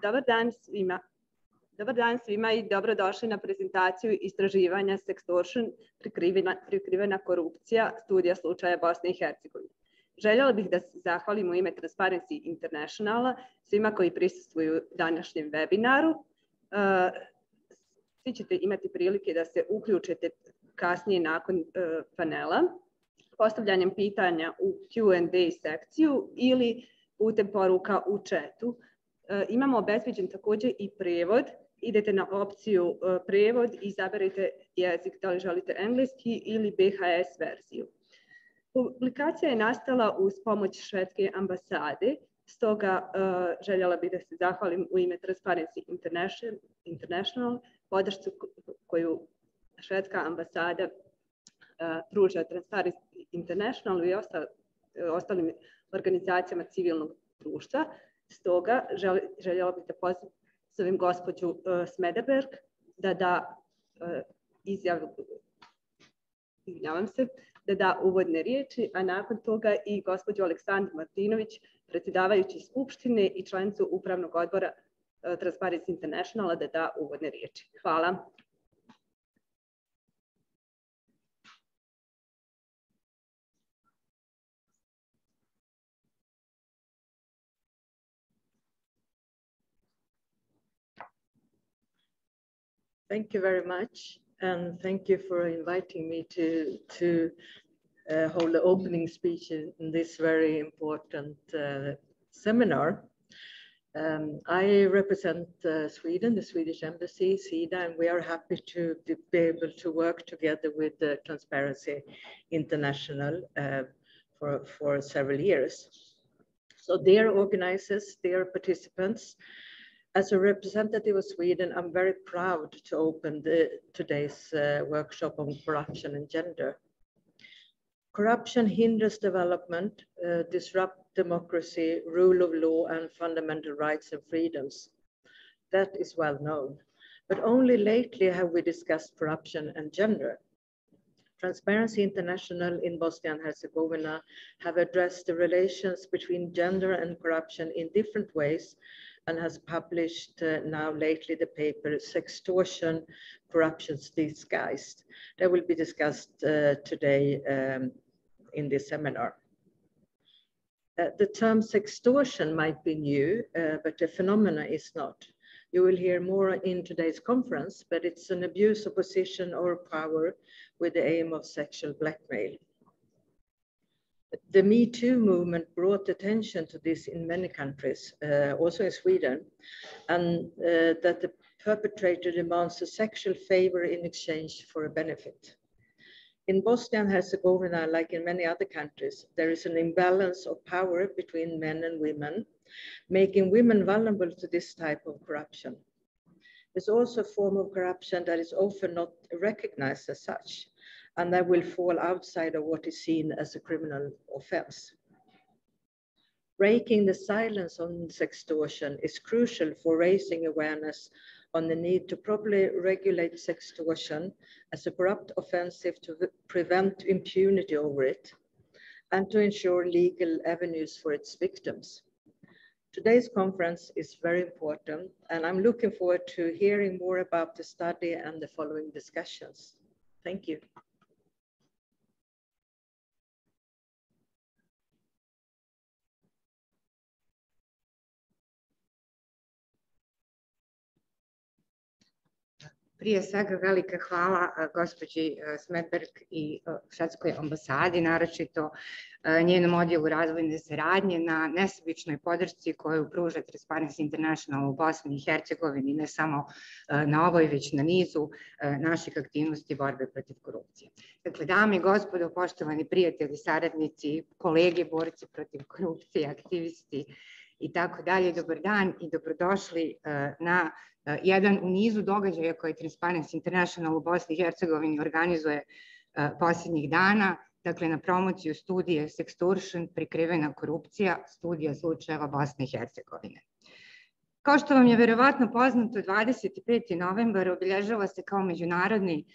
Dobar dan svima. Dobar dan svima i dobrodošli na prezentaciju istraživanja Sextortion, prikrivena korupcija, studija slučaja Bosne i Hercegovine. Željela bih da se zahvalim u ime Transparency Internationala svima koji prisustvuju današnjem webinaru. Svi ćete imati prilike da se uključite kasnije nakon panela, postavljanjem pitanja u Q&A sekciju ili putem poruka u chatu. Imamo obezbeđen također i prevod. Idete na opciju prevod i izaberite jezik, da li želite engleski ili BHS verziju. Publikacija je nastala uz pomoć švedske ambasade, stoga željela bih da se zahvalim u ime Transparency International, podršku koju švedska ambasada pruža Transparency International i ostalim organizacijama civilnog društva. Stoga željela bih da pozovem gospođu Smederberg da da da da uvodne riječi, a nakon toga i gospođu Aleksandru Martinović, predsjedavajući Skupštine i članicu Upravnog odbora Transparency Internationala, da da uvodne riječi. Hvala. Thank you very much, and thank you for inviting me to hold the opening speech in this very important seminar. I represent Sweden, the Swedish Embassy, SIDA, and we are happy to be able to work together with the Transparency International for several years. So dear organizers, dear participants, as a representative of Sweden, I'm very proud to open today's workshop on corruption and gender. Corruption hinders development, disrupts democracy, rule of law, and fundamental rights and freedoms. That is well known. But only lately have we discussed corruption and gender. Transparency International in Bosnia and Herzegovina have addressed the relations between gender and corruption in different ways, and has published now lately the paper Sextortion, Corruptions Disguised. That will be discussed today in this seminar. The term sextortion might be new, but the phenomena is not. You will hear more in today's conference, but it's an abuse of position or power with the aim of sexual blackmail. The Me Too movement brought attention to this in many countries, also in Sweden, and that the perpetrator demands a sexual favor in exchange for a benefit. In Bosnia and Herzegovina, like in many other countries, there is an imbalance of power between men and women, making women vulnerable to this type of corruption. There's also a form of corruption that is often not recognized as such, and that will fall outside of what is seen as a criminal offense. Breaking the silence on sextortion is crucial for raising awareness on the need to properly regulate sextortion as a corrupt offensive to prevent impunity over it and to ensure legal avenues for its victims. Today's conference is very important, and I'm looking forward to hearing more about the study and the following discussions. Thank you. Prije svega velika hvala gospođi Smedberg i švedskoj ambasadi, naročito njenom odjelu razvojne saradnje na nesebičnoj podršci koju pruža Transparency International u Bosni i Hercegovini, ne samo na ovoj, već na nizu naših aktivnosti borbe protiv korupcije. Dakle, dame i gospodo, poštovani prijatelji, saradnici, kolege, borci protiv korupcije, aktivisti i tako dalje, dobar dan i dobrodošli na jedan u nizu događaja koje Transparency International u Bosni i Hercegovini organizuje posljednjih dana, dakle na promociju studije Sextortion, prikrivena korupcija, studija slučajeva Bosne i Hercegovine. Kao što vam je verovatno poznato, 25. novembar obilježava se kao Međunarodni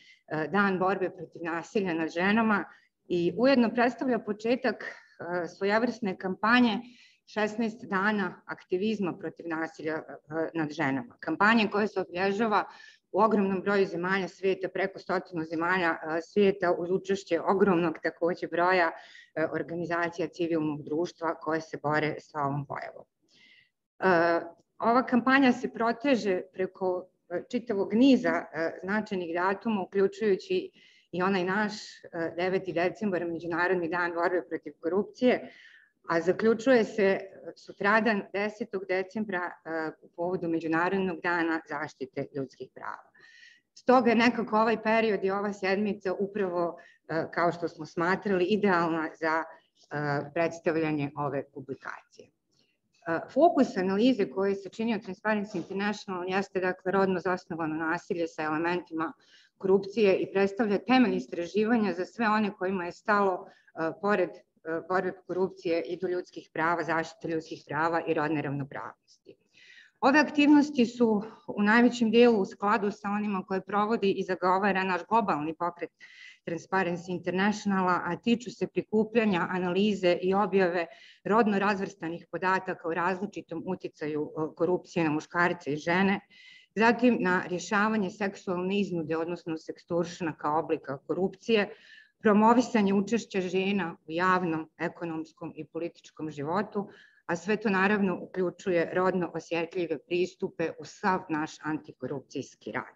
dan borbe protiv nasilja nad ženama i ujedno predstavlja početak svojevrsne kampanje 16 dana aktivizma protiv nasilja nad ženama. Kampanje koje se obeležava u ogromnom broju zemalja svijeta, preko 100 zemalja svijeta, uz učešće ogromnog takođe broja organizacija civilnog društva koje se bore sa ovom pojavom. Ova kampanja se proteže preko čitavog niza značajnih datuma, uključujući i onaj naš 9. decembar, Međunarodni dan borbe protiv korupcije, a zaključuje se sutradan 10. decembra u povodu Međunarodnog dana zaštite ljudskih prava. Stoga je nekako ovaj period i ova sedmica upravo, kao što smo smatrali, idealna za predstavljanje ove publikacije. Fokus analize koji se činio Transparency International jeste dakle rodno zasnovano nasilje sa elementima korupcije i predstavlja temelj istraživanja za sve one kojima je stalo pored borbe korupcije i do ljudskih prava, zaštite ljudskih prava i rodne ravnopravnosti. Ove aktivnosti su u najvećem dijelu u skladu sa onima koje provodi i zagovara naš globalni pokret Transparency Internationala, a tiču se prikupljanja, analize i objave rodno razvrstanih podataka o različitom uticaju korupcije na muškarce i žene, zatim na rješavanje seksualne iznude, odnosno sextortiona kao oblika korupcije, promovisanje učešća žena u javnom, ekonomskom i političkom životu, a sve to naravno uključuje rodno osjetljive pristupe u sav naš antikorupcijski rad.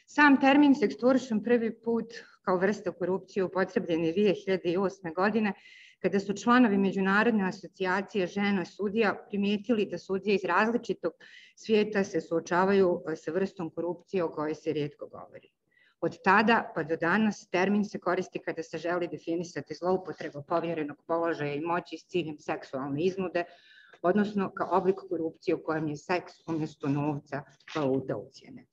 Sam termin sextortion prvi put kao vrsta korupcije upotrebljen je 2008. godine, kada su članovi Međunarodne asocijacije žena sudija primijetili da sudije iz različitog svijeta se suočavaju sa vrstom korupcije o kojoj se rijetko govori. Od tada pa do danas termin se koristi kada se želi definisati zloupotrebu povjerenog položaja i moći s ciljem seksualne iznude, odnosno kao oblik korupcije u kojem je seks umjesto novca valuta ucjene.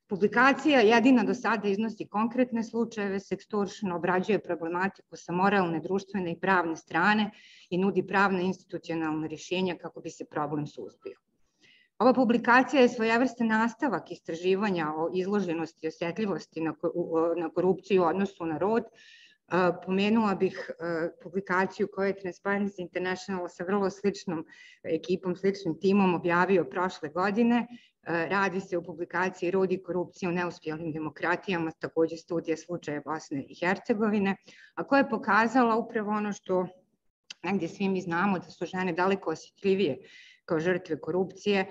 Publikacija jedina do sada iznosi konkretne slučajeve sextortiona, obrađuje problematiku sa moralne, društvene i pravne strane i nudi pravne institucionalne rješenja kako bi se problem suzbio. Ova publikacija je svojevrstan nastavak istraživanja o izloženosti i osjetljivosti na korupciju u odnosu na rod. Pomenula bih publikaciju koju je Transparency International sa vrlo sličnom ekipom, sličnim timom objavio prošle godine. Radi se o publikaciji Rod i korupcija u neuspjelim demokratijama, također studija slučaja Bosne i Hercegovine, a koja je pokazala upravo ono što negdje svi mi znamo, da su žene daleko osjetljivije kao žrtve korupcije,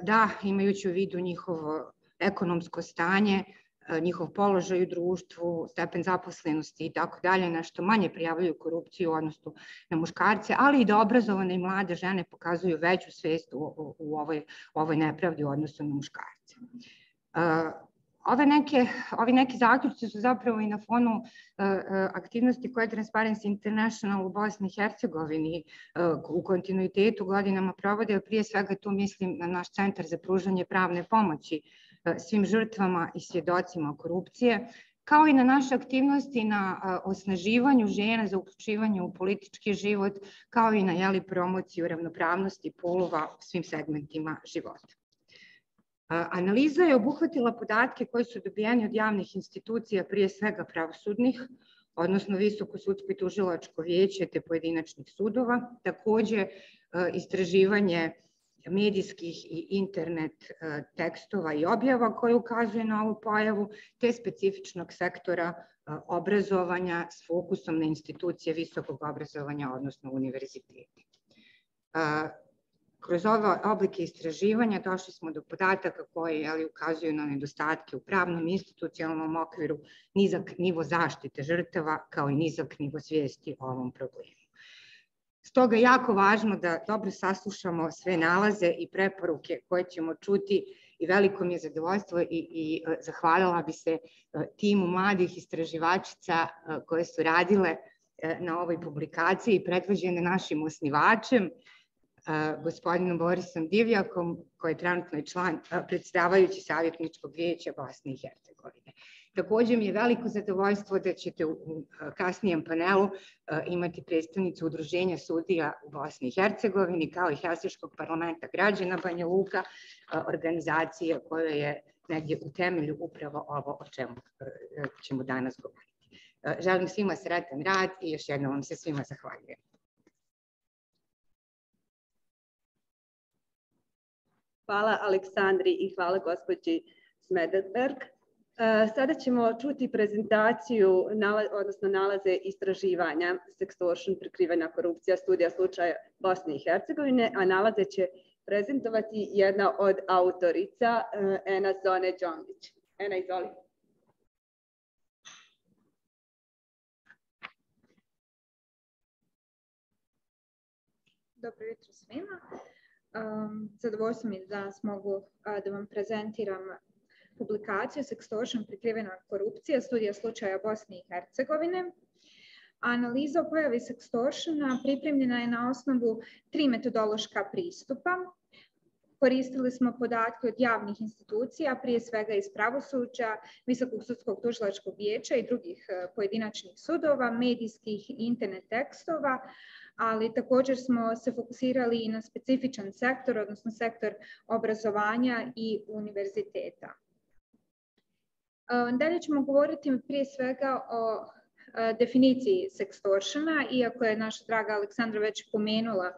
da imajući u vidu njihovo ekonomsko stanje, njihov položaj u društvu, stepen zaposlenosti i tako dalje, nešto manje prijavljaju korupciju u odnosu na muškarce, ali i da obrazovane i mlade žene pokazuju veću svijest u ovoj nepravdi u odnosu na muškarce. Ovi neki zaključci su zapravo i na fonu aktivnosti koje Transparency International u Bosni i Hercegovini u kontinuitetu godinama provode, prije svega tu mislim na naš centar za pružanje pravne pomoći svim žrtvama i svjedocima korupcije, kao i na naše aktivnosti na osnaživanju žena za uključivanje u politički život, kao i na promociju ravnopravnosti polova u svim segmentima života. Analiza je obuhvatila podatke koji su dobijeni od javnih institucija, prije svega pravosudnih, odnosno Visoko sudsko i tužilačko vijeće te pojedinačnih sudova, također istraživanje medijskih i internet tekstova i objava koje ukazuje na ovu pojavu, te specifičnog sektora obrazovanja s fokusom na institucije visokog obrazovanja, odnosno univerziteti. Kroz ove oblike istraživanja došli smo do podataka koji ukazuju na nedostatke u pravnom institucionalnom okviru, nizak nivo zaštite žrtava, kao i nizak nivo svijesti o ovom problemu. Stoga je jako važno da dobro saslušamo sve nalaze i preporuke koje ćemo čuti i veliko mi je zadovoljstvo i zahvalila bi se timu mladih istraživačica koje su radile na ovoj publikaciji, predvođene našim osnivačem, gospodinom Borisom Divjakom, koji je trenutno i član predsedavajući Savjetničkog vijeća Bosne i Hercegovine. Također mi je veliko zadovoljstvo da ćete u kasnijem panelu imati predstavnicu Udruženja sudija u Bosni i Hercegovini, kao i Helsinškog parlamenta građana Banja Luka, organizacije koja je negdje u temelju upravo ovo o čemu ćemo danas govoriti. Želim svima sretan rad i još jednom vam se svima zahvaljujem. Hvala Aleksandri i hvala gospođi Smederberg. Sada ćemo čuti prezentaciju, odnosno nalaze istraživanja Sextortion, prikrivena korupcija, studija slučaja Bosne i Hercegovine, a nalaze će prezentovati jedna od autorica, Ena Zone Đongić. Ena, izvoli. Dobro jutro svima. Zadovoljstvo mi je da mogu da vam prezentiram publikaciju Sextortion, prikrivena korupcija, studija slučaja Bosne i Hercegovine. Analiza o pojavi sextortiona pripremljena je na osnovu 3 metodološka pristupa. Koristili smo podatke od javnih institucija, prije svega iz pravosuđa, Visokog sudskog tužilačkog vijeća i drugih pojedinačnih sudova, medijskih i internet tekstova, ali također smo se fokusirali i na specifičan sektor, odnosno sektor obrazovanja i univerziteta. Dalje ćemo govoriti prije svega o definiciji sextortiona, iako je naša draga Aleksandra već pomenula,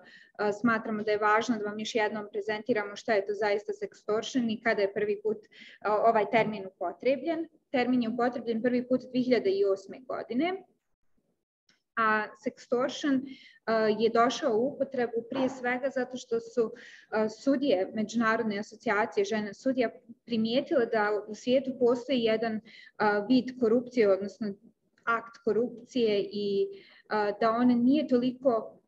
smatramo da je važno da vam još jednom prezentiramo šta je to zaista sextortion i kada je prvi put ovaj termin upotrebljen. Termin je upotrebljen prvi put 2008. godine, a sextortion je došao u upotrebu prije svega zato što su sudije Međunarodne asocijacije žena sudija primijetile da u svijetu postoji jedan vid korupcije, odnosno akt korupcije i da on nije toliko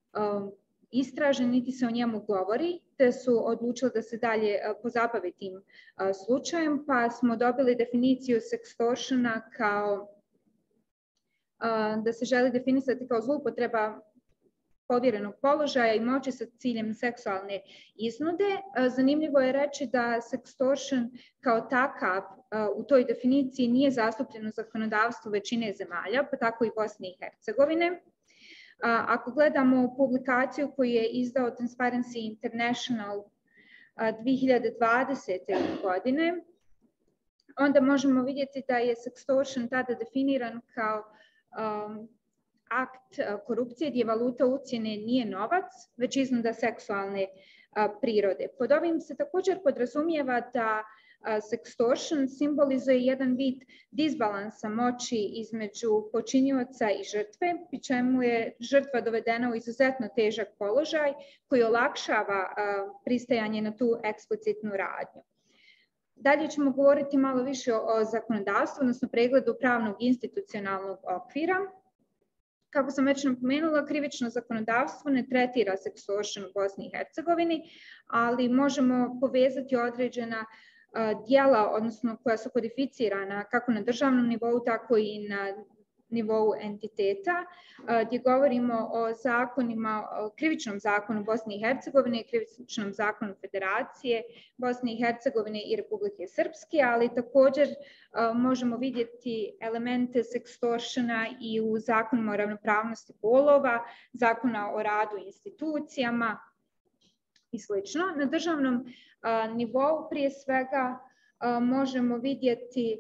istražen, niti se o njemu govori, te su odlučili da se dalje pozabave tim slučajem, pa smo dobili definiciju sextortiona kao da se želi definisati kao zloupotreba povjerenog položaja i moći sa ciljem seksualne iznude. Zanimljivo je reći da sextortion kao takav u toj definiciji nije zastupljen u zakonodavstvu većine zemalja, pa tako i Bosne i Hercegovine. Ako gledamo publikaciju koju je izdao Transparency International 2020. godine, onda možemo vidjeti da je sextortion tada definiran kao akt korupcije gdje valuta ucjene nije novac, već iznuda seksualne prirode. Pod ovim se također podrazumijeva da sextortion simbolizuje jedan vid disbalansa moći između počinioca i žrtve, pri čemu je žrtva dovedena u izuzetno težak položaj koji olakšava pristajanje na tu eksplicitnu radnju. Dalje ćemo govoriti malo više o zakonodavstvu, odnosno pregledu pravnog institucionalnog okvira. Kako sam već napomenula, krivično zakonodavstvo ne tretira sextortion u Bosni i Hercegovini, ali možemo povezati određena djela, odnosno koja su kodificirana kako na državnom nivou, tako i na nivou entiteta, gdje govorimo o zakonima, o krivičnom zakonu Bosne i Hercegovine, krivičnom zakonu Federacije Bosne i Hercegovine i Republike Srpske, ali također možemo vidjeti elemente sextortiona i u zakonu o ravnopravnosti polova, zakona o radu institucijama i slično. Na državnom nivou prije svega možemo vidjeti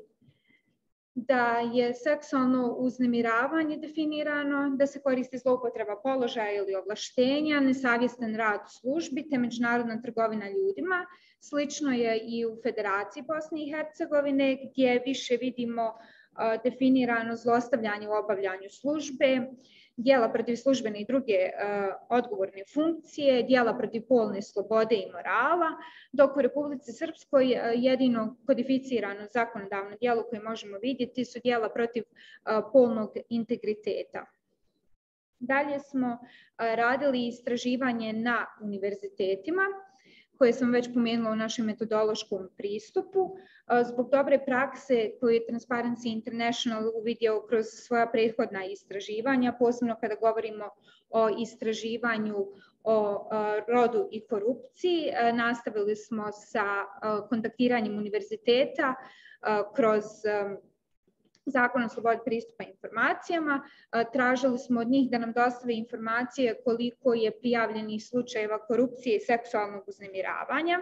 da je seksualno uznemiravanje definirano, da se koristi zloupotreba položaja ili ovlaštenja, nesavjestan rad u službi te međunarodna trgovina ljudima. Slično je i u Federaciji Bosne i Hercegovine gdje više vidimo definirano zlostavljanje u obavljanju službe, djela protiv službene i druge odgovorne funkcije, djela protiv polne slobode i morala, dok u Republici Srpskoj jedino kodificirano zakonodavno djelo koje možemo vidjeti su djela protiv polnog integriteta. Dalje smo radili istraživanje na univerzitetima, koje sam već pomenula u našem metodološkom pristupu. Zbog dobre prakse koju je Transparency International uvidio kroz svoja prethodna istraživanja, posebno kada govorimo o istraživanju o rodu i korupciji, nastavili smo sa kontaktiranjem univerziteta kroz Zakon o slobodi pristupa informacijama. Tražili smo od njih da nam dostave informacije koliko je prijavljenih slučajeva korupcije i seksualnog uznemiravanja.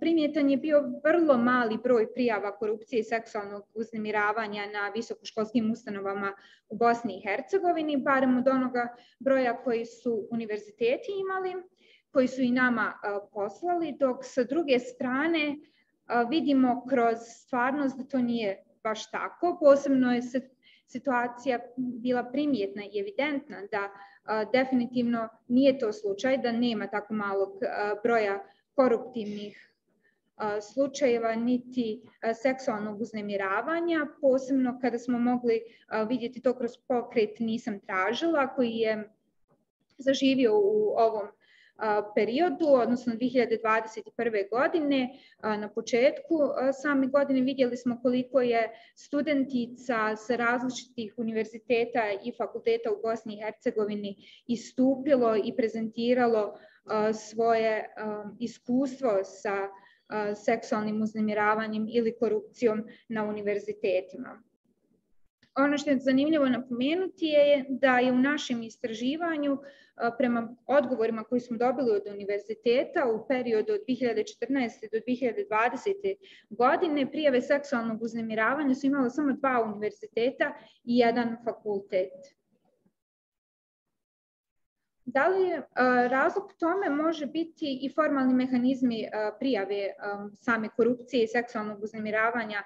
Primjetan je bio vrlo mali broj prijava korupcije i seksualnog uznemiravanja na visokoškolskim ustanovama u Bosni i Hercegovini, barem od onoga broja koji su univerziteti imali. koji su i nama poslali, dok sa druge strane vidimo kroz stvarnost da to nije baš tako. Posebno je situacija bila primjetna i evidentna da definitivno nije to slučaj, da nema tako malog broja koruptivnih slučajeva niti seksualnog uznemiravanja, posebno kada smo mogli vidjeti to kroz pokret Nisam tražila, koji je zaživio u ovom periodu, odnosno 2021. godine. Na početku same godine vidjeli smo koliko je studentica sa različitih univerziteta i fakulteta u Bosni i Hercegovini istupilo i prezentiralo svoje iskustvo sa seksualnim uznemiravanjem ili korupcijom na univerzitetima. Ono što je zanimljivo napomenuti je da je u našem istraživanju prema odgovorima koji smo dobili od univerziteta u periodu od 2014. do 2020. godine prijave seksualnog uznemiravanja su imala samo 2 univerziteta i 1 fakultet. Da li razlog tome može biti i formalni mehanizmi prijave same korupcije i seksualnog uznemiravanja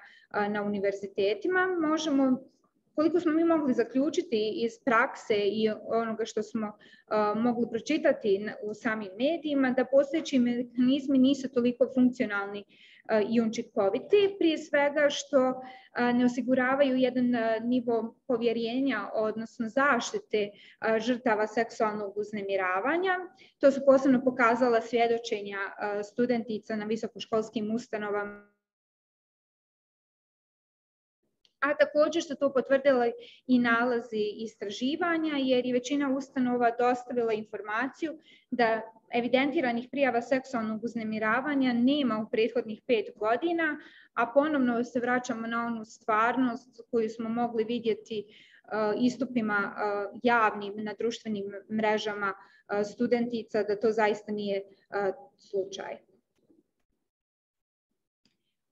na univerzitetima? Možemo, koliko smo mi mogli zaključiti iz prakse i onoga što smo mogli pročitati u samim medijima, da postojeći mehanizmi nisu toliko funkcionalni i učinkoviti, prije svega što ne osiguravaju jedan nivo povjerenja, odnosno zaštite žrtava seksualnog uznemiravanja. To su posebno pokazala svjedočenja studentica na visokoškolskim ustanovama, a također su to potvrdili i nalazi istraživanja, jer je većina ustanova dostavila informaciju da evidentiranih prijava seksualnog uznemiravanja nema u prethodnih 5 godina, a ponovno se vraćamo na onu stvarnost koju smo mogli vidjeti istupima javnim na društvenim mrežama studentica, da to zaista nije slučaj.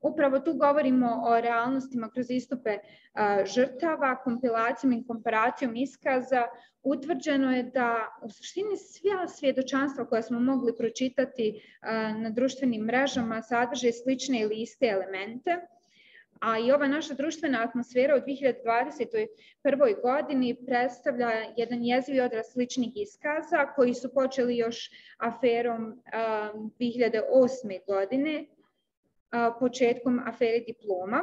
Upravo tu govorimo o realnostima kroz istupe žrtava, kompilacijom i komparacijom iskaza. Utvrđeno je da u suštini sva svjedočanstva koja smo mogli pročitati na društvenim mrežama sadrže slične ili iste elemente, a i ova naša društvena atmosfera u 2021. godini predstavlja jedan jezivi odraz sličnih iskaza koji su počeli još aferom 2008. godine, početkom afere diploma.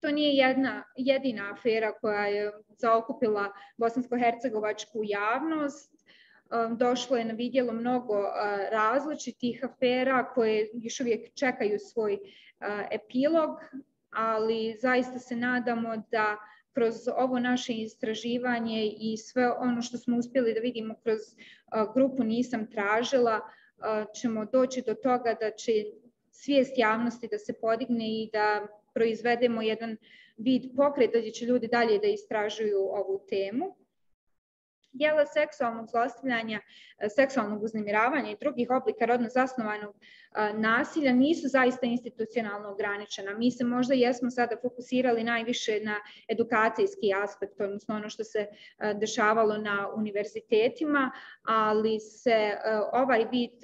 To nije jedina afera koja je zaokupila bosansko-hercegovačku javnost. Došlo je na vidjelo mnogo različitih afera koje još uvijek čekaju svoj epilog, ali zaista se nadamo da kroz ovo naše istraživanje i sve ono što smo uspjeli da vidimo kroz grupu Nisam tražila, ćemo doći do toga da će svijest javnosti da se podigne i da proizvedemo jedan vid pokreta gdje će ljudi dalje da istražuju ovu temu. Djela seksualnog zlostavljanja, seksualnog uznemiravanja i drugih oblika rodno zasnovanog nasilja nisu zaista institucionalno ograničena. Mi se možda jesmo sada fokusirali najviše na edukacijski aspekt, odnosno ono što se dešavalo na univerzitetima, ali se ovaj vid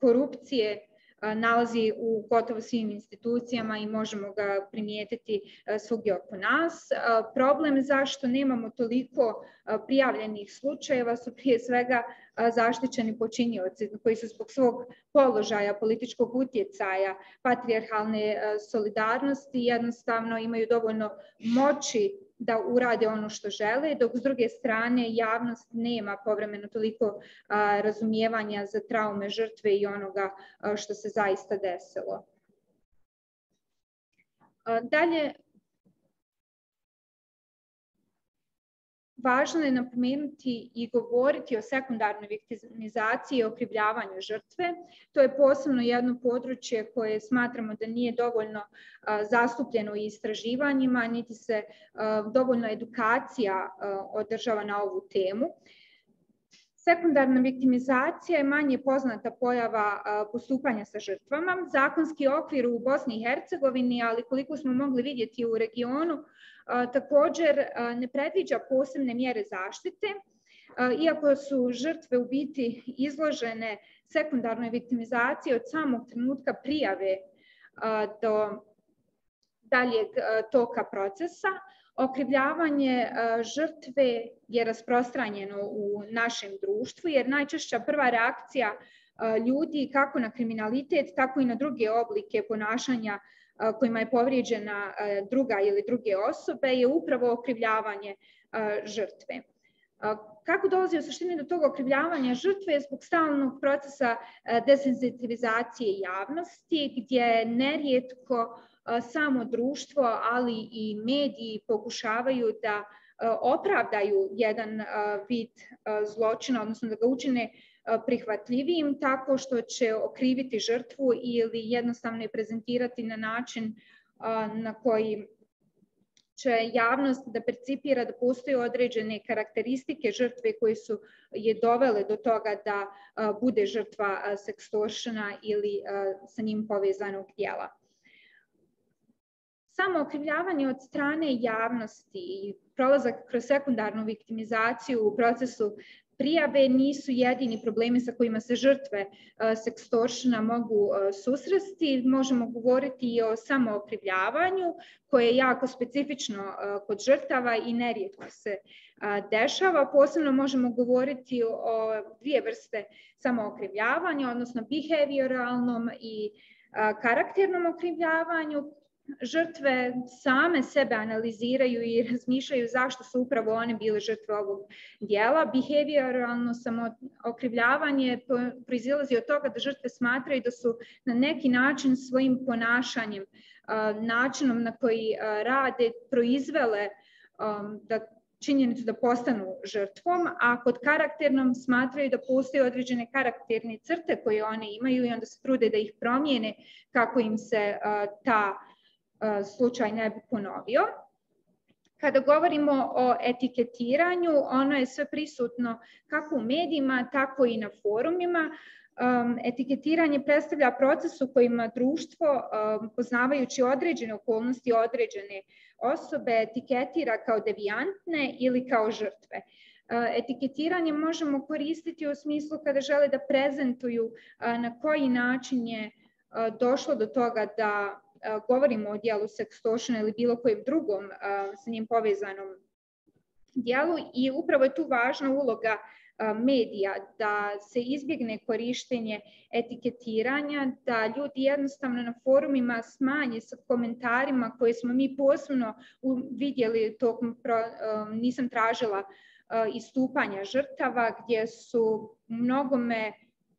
korupcije nalazi u gotovo svim institucijama i možemo ga primijetiti svugdje oko nas. Problem zašto nemamo toliko prijavljenih slučajeva su prije svega zaštićeni počinioci koji su zbog svog položaja, političkog utjecaja, patrijarhalne solidarnosti jednostavno imaju dovoljno moći da urade ono što žele, dok s druge strane javnost nema povremeno toliko razumijevanja za traume žrtve i onoga što se zaista desilo. Dalje, važno je napomenuti i govoriti o sekundarnoj viktimizaciji i okrivljavanju žrtve. To je posebno jedno područje koje smatramo da nije dovoljno zastupljeno u istraživanjima, niti se dovoljno edukacija održava na ovu temu. Sekundarna viktimizacija je manje poznata pojava postupanja sa žrtvama. Zakonski okvir u Bosni i Hercegovini, ali koliko smo mogli vidjeti u regionu, također ne predviđa posebne mjere zaštite. Iako su žrtve u biti izložene sekundarnoj viktimizaciji od samog trenutka prijave do daljeg toka procesa, okrivljavanje žrtve je rasprostranjeno u našem društvu, jer najčešća prva reakcija ljudi kako na kriminalitet, tako i na druge oblike ponašanja kojima je povrijeđena druga ili druge osobe je upravo okrivljavanje žrtve. Kako dolazi u suštini do tog okrivljavanja žrtve? Zbog stalnog procesa desenzitivizacije javnosti, gdje nerijetko samo društvo, ali i mediji pokušavaju da opravdaju jedan vid zločina, odnosno da ga učine prihvatljivijim tako što će okriviti žrtvu ili jednostavno je prezentirati na način na koji će javnost da percipira da postoje određene karakteristike žrtve koje su je dovele do toga da bude žrtva sextortiona ili sa njim povezanog djela. Samo okrivljavanje od strane javnosti i prolazak kroz sekundarnu viktimizaciju u procesu prijave nisu jedini problemi sa kojima se žrtve sextortiona mogu susresti. Možemo govoriti i o samookrivljavanju koje je jako specifično kod žrtava i nerijetko se dešava. Posebno možemo govoriti o dvije vrste samookrivljavanja, odnosno behavioralnom i karakternom okrivljavanju. Žrtve same sebe analiziraju i razmišljaju zašto su upravo one bile žrtve ovog djela. Behavioralno samookrivljavanje proizilazi od toga da žrtve smatraju da su na neki način svojim ponašanjem, načinom na koji rade, proizvele činjenicu da postanu žrtvom, a kod karakternom smatraju da postoje određene karakterne crte koje one imaju i onda se trude da ih promijene kako im se ta slučaj ne bi ponovio. Kada govorimo o etiketiranju, ono je sve prisutno kako u medijima, tako i na forumima. Etiketiranje predstavlja proces u kojima društvo, poznavajući određene okolnosti, određene osobe, etiketira kao devijantne ili kao žrtve. Etiketiranje možemo koristiti u smislu kada žele da prezentuju na koji način je došlo do toga da govorimo o djelu sextortiona ili bilo kojem drugom sa njim povezanom djelu i upravo je tu važna uloga medija da se izbjegne korištenje etiketiranja, da ljudi jednostavno na forumima smanje sa komentarima koje smo mi posebno vidjeli tokom, nisam tražila istupanja žrtava gdje su mnogome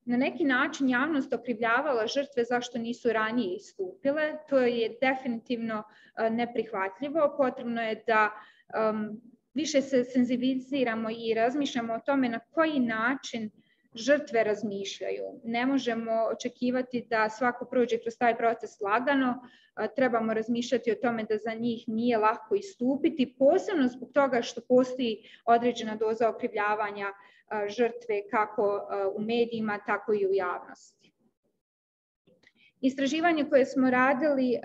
na neki način javnost okrivljavala žrtve zašto nisu ranije istupile. To je definitivno neprihvatljivo. Potrebno je da više se senzibiliziramo i razmišljamo o tome na koji način žrtve razmišljaju. Ne možemo očekivati da svako prođe kroz taj proces lagano. Trebamo razmišljati o tome da za njih nije lako istupiti, posebno zbog toga što postoji određena doza okrivljavanja žrtve kako u medijima, tako i u javnosti. Istraživanje koje smo radili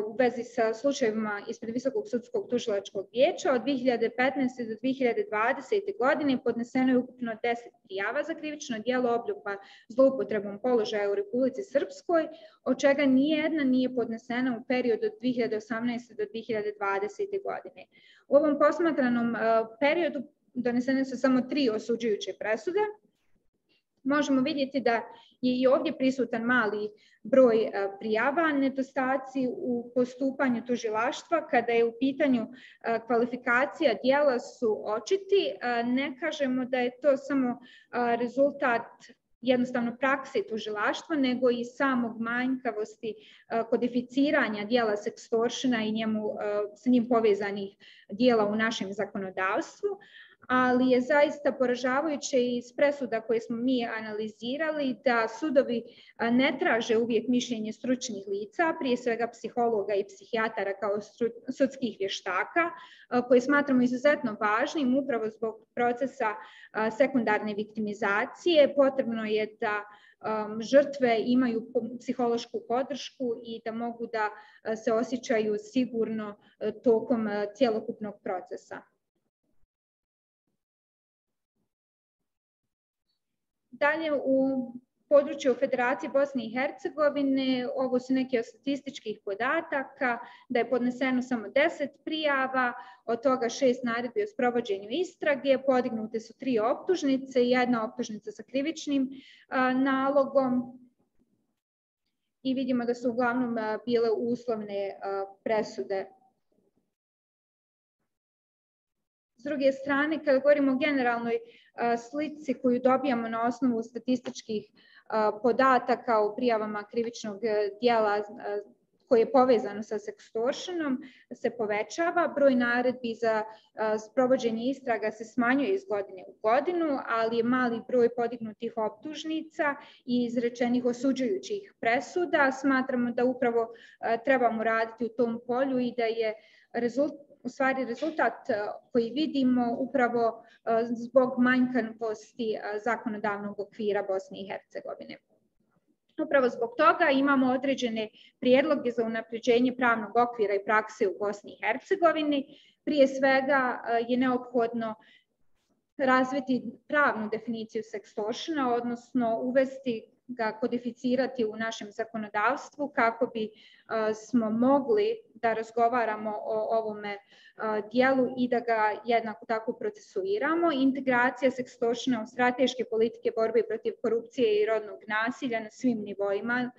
u vezi sa slučajevima ispred Visokog sudskog tužilačkog vijeća od 2015. do 2020. godine podneseno je ukupno 10 prijava za krivično djelo obljuba zloupotrebom položaja u Republici Srpskoj, od čega nijedna nije podnesena u periodu od 2018. do 2020. godine. U ovom posmatranom periodu donesene su samo 3 osuđujuće presude. Možemo vidjeti da je i ovdje prisutan mali broj prijava, nedostaci u postupanju tužilaštva kada je u pitanju kvalifikacija djela su očiti. Ne kažemo da je to samo rezultat jednostavno prakse tužilaštva, nego i samog manjkavosti kodificiranja djela sextortiona i sa njim povezanih djela u našem zakonodavstvu. Ali je zaista poražavajuće iz presuda koje smo mi analizirali da sudovi ne traže uvijek mišljenje stručnih lica, prije svega psihologa i psihijatara kao sudskih vještaka, koje smatramo izuzetno važnim upravo zbog procesa sekundarne viktimizacije. Potrebno je da žrtve imaju psihološku podršku i da mogu da se osjećaju sigurno tokom cjelokupnog procesa. Dalje, u području Federacije Bosne i Hercegovine, ovo su neki od statističkih podataka, da je podneseno samo 10 prijava, od toga 6 naredbi o sprovođenju istrage, podignute su 3 optužnice, 1 optužnica sa krivičnim nalogom i vidimo da su uglavnom bile uslovne presude. S druge strane, kada govorimo o generalnoj slici koju dobijamo na osnovu statističkih podataka o prijavama krivičnog djela koje je povezano sa sextortionom, se povećava. Broj naredbi za sprovođenje istraga se smanjuje iz godine u godinu, ali je mali broj podignutih optužnica i izrečenih osuđujućih presuda. Smatramo da upravo trebamo raditi u tom polju i da je rezultat koji vidimo upravo zbog manjkavosti zakonodavnog okvira Bosne i Hercegovine. Upravo zbog toga imamo određene prijedloge za unapređenje pravnog okvira i prakse u Bosni i Hercegovini. Prije svega je neophodno razviti pravnu definiciju sextortiona, odnosno uvesti ga, kodificirati u našem zakonodavstvu kako bi smo mogli da razgovaramo o ovome dijelu i da ga jednako tako procesuiramo. Integracija sextortiona u strateške politike borbe protiv korupcije i rodnog nasilja na svim nivoima,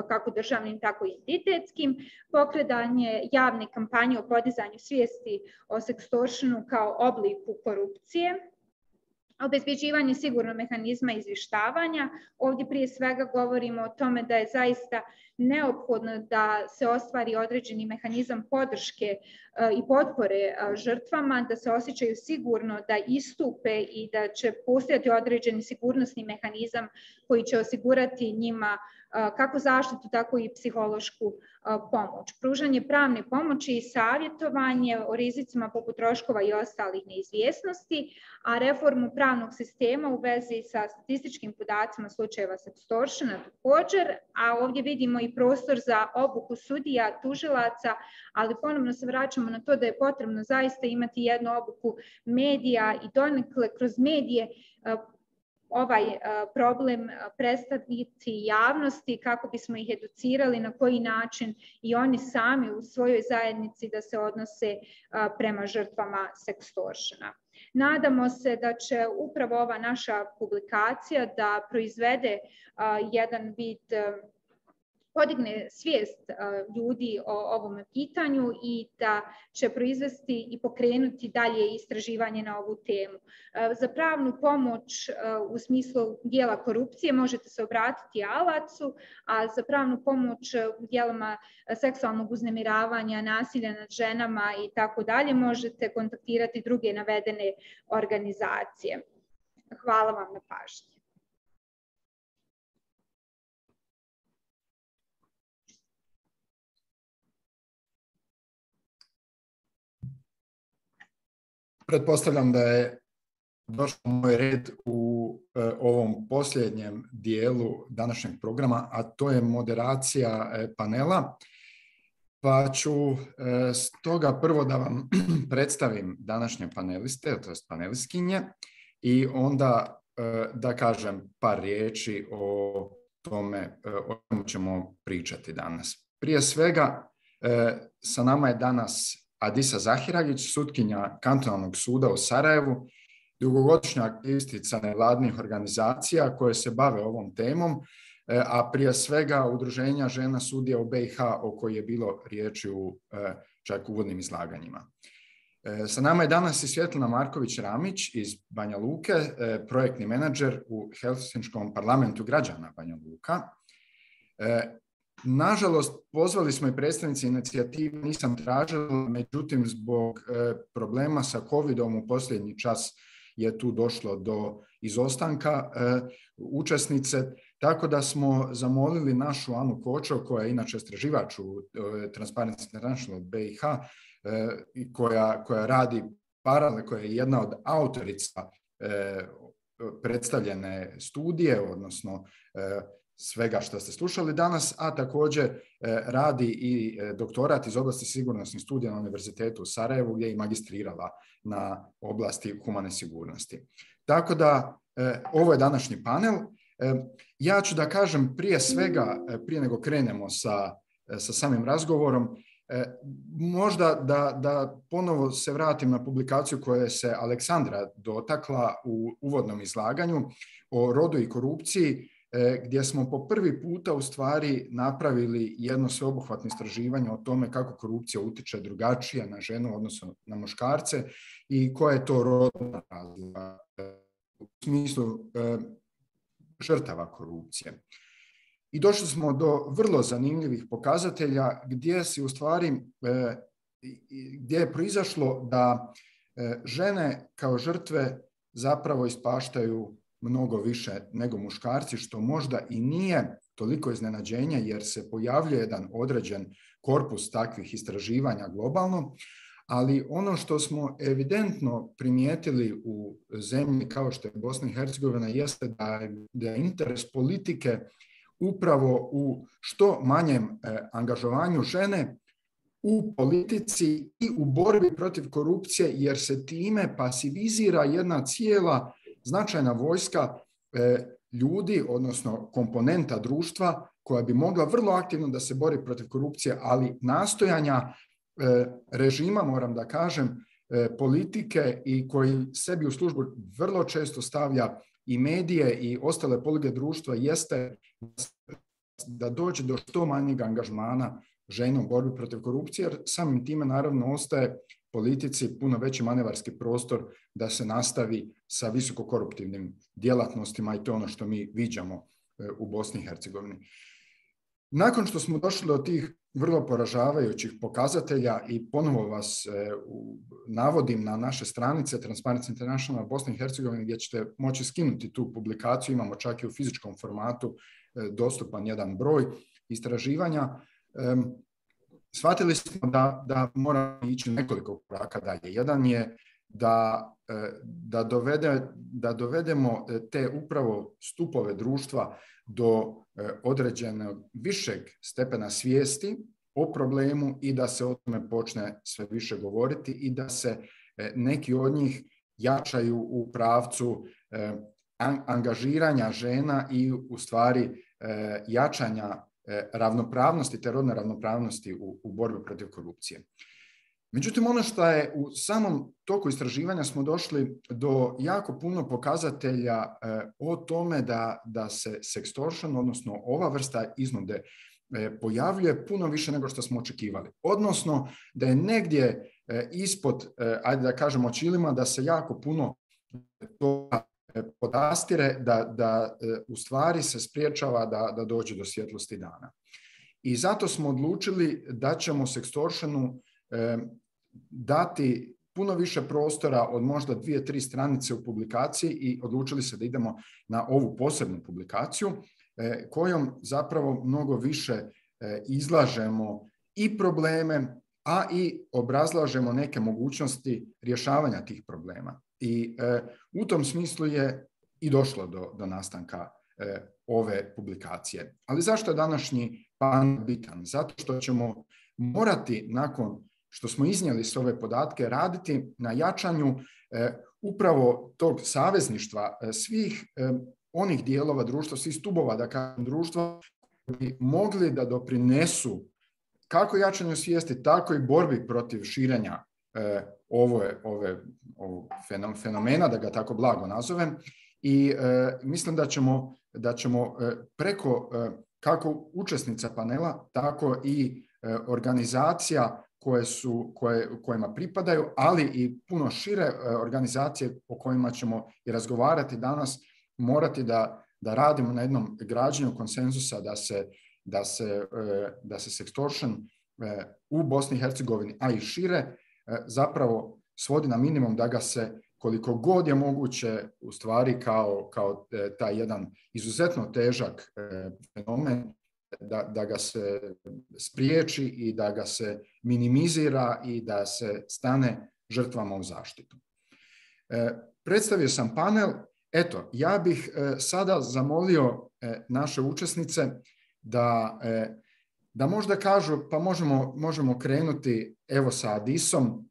kako državnim, tako i entitetskim. Pokretanje javne kampanje o podizanju svijesti o sextortionu kao obliku korupcije. Obezbeđivanje sigurnog mehanizma izvještavanja. Ovdje prije svega govorimo o tome da je zaista neophodno da se ostvari određeni mehanizam podrške i potpore žrtvama, da se osjećaju sigurno, da istupe i da će postojati određeni sigurnosni mehanizam koji će osigurati njima kako zaštitu, tako i psihološku pomoć. Pružanje pravne pomoći i savjetovanje o rizicima poput troškova i ostalih neizvjesnosti, a reformu pravnog sistema u vezi sa statističkim podacima slučajeva sextortiona također, a ovdje vidimo i prostor za obuku sudija, tužilaca, ali ponovno se vraćamo na to da je potrebno zaista imati jednu obuku medija i donekle kroz medije ovaj problem predstaviti javnosti kako bismo ih educirali na koji način i oni sami u svojoj zajednici da se odnose prema žrtvama sextortiona. Nadamo se da će upravo ova naša publikacija da proizvede jedan vid, podigne svijest ljudi o ovom pitanju i da će proizvesti i pokrenuti dalje istraživanje na ovu temu. Za pravnu pomoć u smislu dijela korupcije možete se obratiti ALAC-u, a za pravnu pomoć u dijelama seksualnog uznemiravanja, nasilja nad ženama i tako dalje možete kontaktirati druge navedene organizacije. Hvala vam na pažnji. Pretpostavljam da je došao moj red u ovom posljednjem dijelu današnjeg programa, a to je moderacija panela. Pa ću stoga prvo da vam predstavim današnje paneliste, to jest panelistkinje, i onda da kažem par riječi o tome o čemu ćemo pričati danas. Prije svega, sa nama je danas Adisa Zahiragić, sutkinja Kantonalnog suda u Sarajevu, dugogodišnja aktivistica nevladinih organizacija koje se bave ovom temom, a prije svega Udruženja žena sudija u BiH o kojoj je bilo riječi u čak uvodnim izlaganjima. Sa nama je danas i Svjetlana Marković-Ramić iz Banja Luke, projektni menadžer u Helsinškom parlamentu građana Banja Luka. Nažalost, pozvali smo i predstavnici inicijative, nisam tražila, međutim zbog problema sa COVID-om u posljednji čas je tu došlo do izostanka učesnice, tako da smo zamolili našu Anu Kočo, koja je inače istraživač u Transparency International BiH, koja radi paralelno, koja je jedna od autorica predstavljene studije, odnosno svega što ste slušali danas, a također radi i doktorat iz oblasti sigurnosnih studija na Univerzitetu u Sarajevu, gdje je i magistrirala na oblasti humane sigurnosti. Tako da ovo je današnji panel. Ja ću da kažem prije svega, prije nego krenemo sa samim razgovorom, možda da ponovo se vratim na publikaciju koja se Aleksandra dotakla u uvodnom izlaganju o rodu i korupciji, gdje smo po prvi puta u stvari napravili jedno sveobuhvatno istraživanje o tome kako korupcija utiče drugačije na ženu, odnosno na muškarce, i koja je to rodna razlika u smislu žrtava korupcije. I došli smo do vrlo zanimljivih pokazatelja gdje se u stvari, gdje je proizašlo da žene kao žrtve zapravo ispaštaju mnogo više nego muškarci, što možda i nije toliko iznenađenje jer se pojavljuje jedan određen korpus takvih istraživanja globalno, ali ono što smo evidentno primijetili u zemlji kao što je Bosna i Hercegovina jeste da je interes politike upravo u što manjem angažovanju žene u politici i u borbi protiv korupcije, jer se time pasivizira jedna cijela značajna vojska ljudi, odnosno komponenta društva koja bi mogla vrlo aktivno da se bori protiv korupcije, ali nastojanja režima, moram da kažem, politike i koji sebi u službu vrlo često stavlja i medije i ostale poluge društva jeste da dođe do što manjeg angažmana žena u borbi protiv korupcije, jer samim time naravno ostaje politici puno veći manevarski prostor da se nastavi sa visokokoruptivnim djelatnostima i to je ono što mi viđamo u Bosni i Hercegovini. Nakon što smo došli do tih vrlo poražavajućih pokazatelja i ponovo vas navodim na naše stranice Transparency International Bosna i Hercegovina gdje ćete moći skinuti tu publikaciju, imamo čak i u fizičkom formatu dostupan jedan broj istraživanja. Shvatili smo da moramo ići nekoliko koraka dalje. Jedan je da dovedemo te upravo stupove društva do određenog višeg stepena svijesti o problemu i da se o tome počne sve više govoriti i da se neki od njih jačaju u pravcu angažiranja žena i u stvari jačanja ravnopravnosti, te rodne ravnopravnosti u borbi protiv korupcije. Međutim, ono što je u samom toku istraživanja smo došli do jako puno pokazatelja o tome da se sextortion, odnosno ova vrsta iznude, pojavljuje puno više nego što smo očekivali. Odnosno da je negdje ispod, ajde da kažemo očilima, da se jako puno toga podastire, da u stvari se spriječava da dođe do svjetlosti dana. I zato smo odlučili da ćemo sextortionu dati puno više prostora od možda 2-3 stranice u publikaciji i odlučili se da idemo na ovu posebnu publikaciju kojom zapravo mnogo više izlažemo i probleme, a i obrazlažemo neke mogućnosti rješavanja tih problema. I u tom smislu je i došlo do nastanka ove publikacije. Ali zašto je današnji panel bitan? Zato što ćemo morati nakon što smo iznijeli s ove podatke raditi na jačanju upravo tog savezništva svih onih dijelova društva, svih stubova da kažem društva koji bi mogli da doprinesu kako jačanju svijesti, tako i borbi protiv širenja ovog fenomena, da ga tako blago nazovem. I mislim da ćemo preko kako učesnica panela, tako i organizacija kojima pripadaju, ali i puno šire organizacije o kojima ćemo i razgovarati danas, morati da radimo na jednom građenju konsenzusa da se sextortion u Bosni i Hercegovini, a i šire, zapravo svodi na minimum, da ga se koliko god je moguće u stvari kao taj jedan izuzetno težak fenomen, da ga se spriječi i da ga se minimizira i da se stane žrtvama u zaštitu. Predstavio sam panel. Eto, ja bih sada zamolio naše učesnice da možda kažu, pa možemo krenuti evo sa Adisom.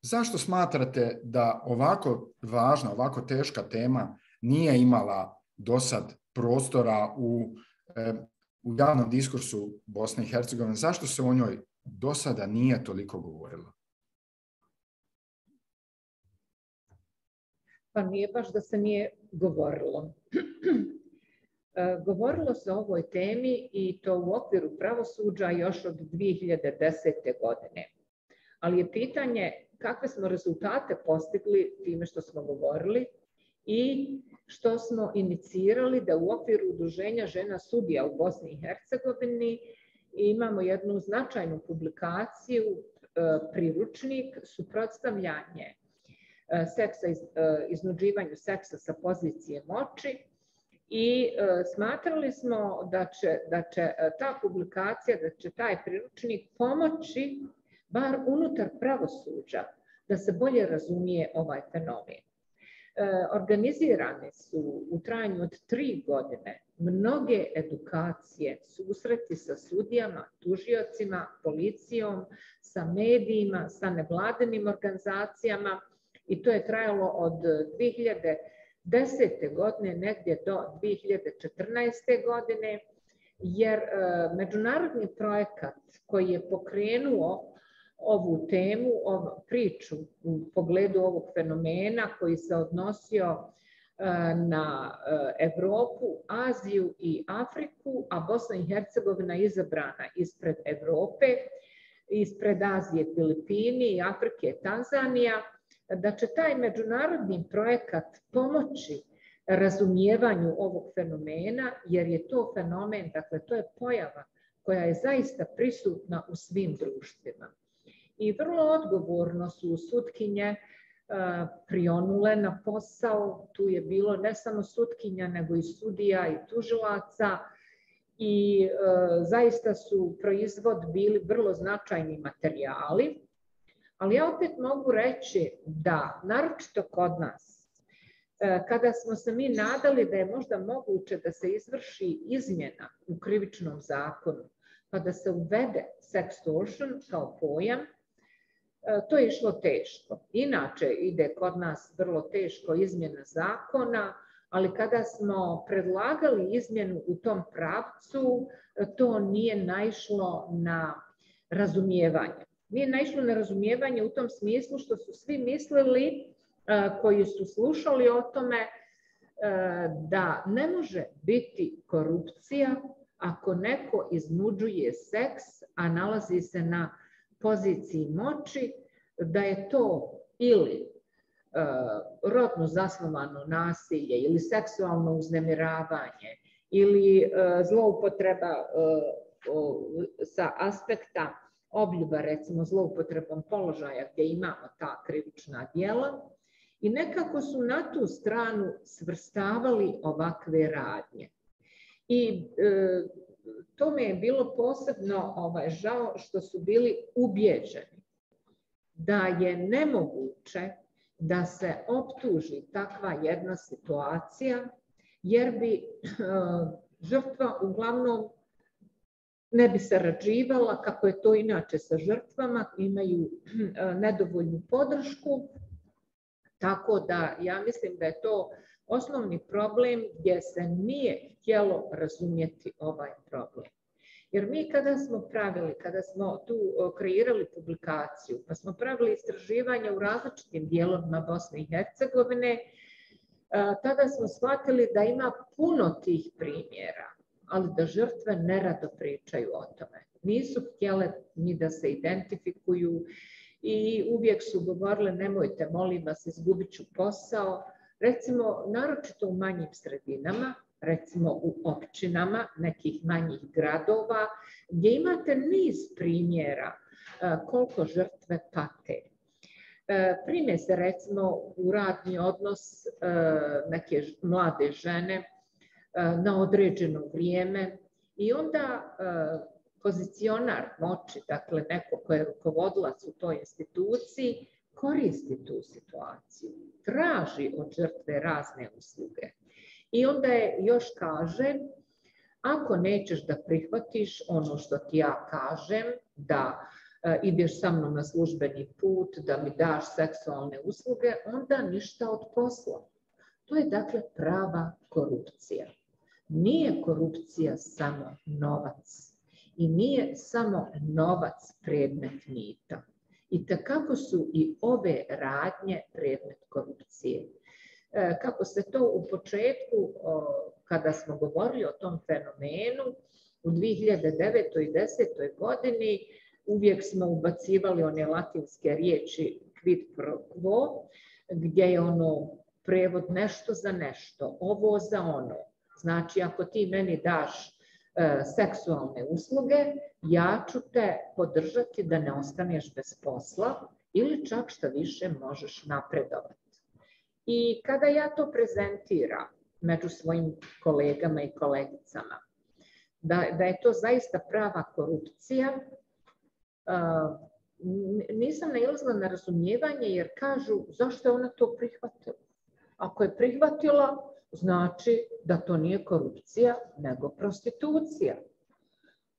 Zašto smatrate da ovako važna, ovako teška tema nije imala do sad prostora u javnom diskursu Bosne i Hercegovine? Zašto se o njoj do sada nije toliko govorilo? Pa nije baš da se nije govorilo. Govorilo se o ovoj temi i to u okviru pravosuđa još od 2010. godine. Ali je pitanje kakve smo rezultate postigli time što smo govorili i što smo inicirali da u okviru Udruženja žena sudija u Bosni i Hercegovini imamo jednu značajnu publikaciju, priručnik suprotstavljanje iznuđivanju seksa sa pozicije moći i smatrali smo da će ta publikacija, da će taj priručnik pomoći bar unutar pravosuđa da se bolje razumije ovaj fenomen. Organizirane su u trajanju od 3 godine mnoge edukacije, susreti sa sudijama, tužiocima, policijom, sa medijima, sa nevladinim organizacijama i to je trajalo od 2010. godine negdje do 2014. godine, jer međunarodni projekat koji je pokrenuo ovu temu, ovu priču u pogledu ovog fenomena koji se odnosio na Evropu, Aziju i Afriku, a Bosna i Hercegovina izabrana ispred Evrope, ispred Azije, Filipini i Afrike, Tanzanija, da će taj međunarodni projekat pomoći razumijevanju ovog fenomena, jer je to fenomen, dakle to je pojava koja je zaista prisutna u svim društvima. I vrlo odgovorno su sutkinje prionule na posao, tu je bilo ne samo sutkinja, nego i sudija i tužilaca i zaista su proizvod bili vrlo značajni materijali, ali ja opet mogu reći da, naročito kod nas, kada smo se mi nadali da je možda moguće da se izvrši izmjena u krivičnom zakonu, pa da se uvede sextortion kao pojam, to je išlo teško. Inače ide kod nas vrlo teško izmjena zakona, ali kada smo predlagali izmjenu u tom pravcu, to nije naišlo na razumijevanje. Nije naišlo na razumijevanje u tom smislu što su svi mislili, koji su slušali o tome, da ne može biti korupcija ako neko iznuđuje seks, a nalazi se na poziciji moći, da je to ili rodno zasnovano nasilje ili seksualno uznemiravanje ili zloupotreba sa aspekta obljuba, recimo zloupotrebom položaja gdje imamo ta krivična djela i nekako su na tu stranu svrstavali ovakve radnje. I to mi je bilo posebno žao što su bili ubijeđeni da je nemoguće da se optuži takva jedna situacija, jer bi žrtva uglavnom ne bi sarađivala, kako je to inače sa žrtvama, imaju nedovoljnu podršku, tako da ja mislim da je to osnovni problem gdje se nije htjelo razumjeti ovaj problem. Jer mi kada smo tu kreirali publikaciju, pa smo pravili istraživanja u različitim dijelovima Bosne i Hercegovine, tada smo shvatili da ima puno tih primjera, ali da žrtve nerado pričaju o tome. Nisu htjele ni da se identifikuju i uvijek su govorile nemojte, molim vas, izgubit ću posao. Recimo, naročito u manjim sredinama, recimo u općinama nekih manjih gradova, gdje imate niz primjera koliko žrtve pate. Prime se recimo u radni odnos neke mlade žene na određeno vrijeme i onda pozicionar moći, dakle neko ko je rukovodilac u toj instituciji, koristi tu situaciju, traži od žrtve razne usluge. I onda je još kaže, ako nećeš da prihvatiš ono što ti ja kažem, da ideš sa mnom na službeni put, da mi daš seksualne usluge, onda ništa od posla. To je dakle prava korupcija. nije korupcija samo novac i nije samo novac predmet mita. I takako su i ove radnje predmet korupcije. Kako se to u početku, kada smo govorili o tom fenomenu, u 2009. i 2010. godini uvijek smo ubacivali one latinske riječi quid pro quo, gdje je ono prevod nešto za nešto, ovo za ono. Znači, ako ti meni daš seksualne usluge, ja ću te podržati da ne ostaneš bez posla ili čak šta više možeš napredovati. I kada ja to prezentiram među svojim kolegama i kolegicama, da je to zaista prava korupcija, nisam nailazila na razumijevanje jer kažu zašto je ona to prihvatila. Ako je prihvatila, znači da to nije korupcija, nego prostitucija.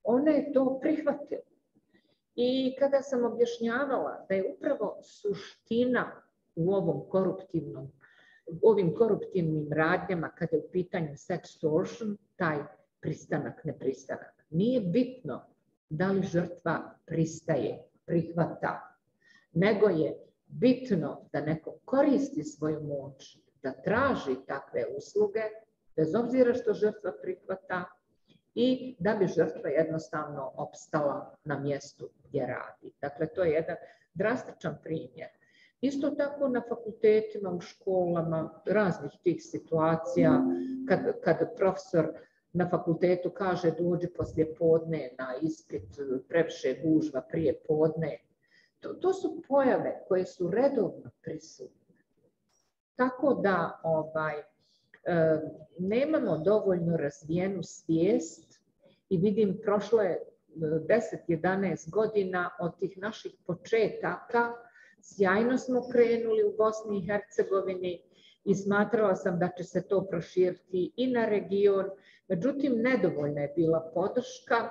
Ona je to prihvatila. I kada sam objašnjavala da je upravo suština u ovim koruptivnim radnjama, kada je u pitanju sextortion, taj pristanak, nepristanak. Nije bitno da li žrtva pristaje, prihvata, nego je bitno da neko koristi svoju moć, da traži takve usluge, bez obzira što žrtva prihvata, i da bi žrtva jednostavno opstala na mjestu gdje radi. Dakle, to je jedan drastičan primjer. Isto tako na fakultetima, u školama, raznih tih situacija, kad profesor na fakultetu kaže dođi poslije podne na ispit, previše gužva prije podne. To su pojave koje su redovno prisutne. Tako da nemamo dovoljno razvijenu svijest i vidim prošlo je 10-11 godina od tih naših početaka. Sjajno smo krenuli u Bosni i Hercegovini i smatrala sam da će se to proširiti i na region. Međutim, nedovoljna je bila podrška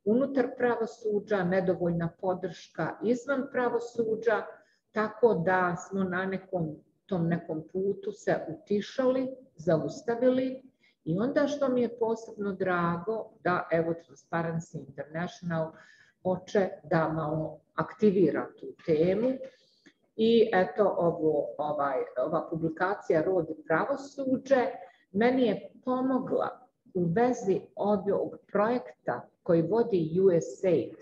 unutar pravosuđa, nedovoljna podrška izvan pravosuđa, tako da smo na tom nekom putu se utišali, zaustavili. I onda što mi je posebno drago da evo Transparency International hoće da malo aktivira tu temu. I eto, ova publikacija Rod i pravosuđe meni je pomogla u vezi ovog projekta koji vodi USAID.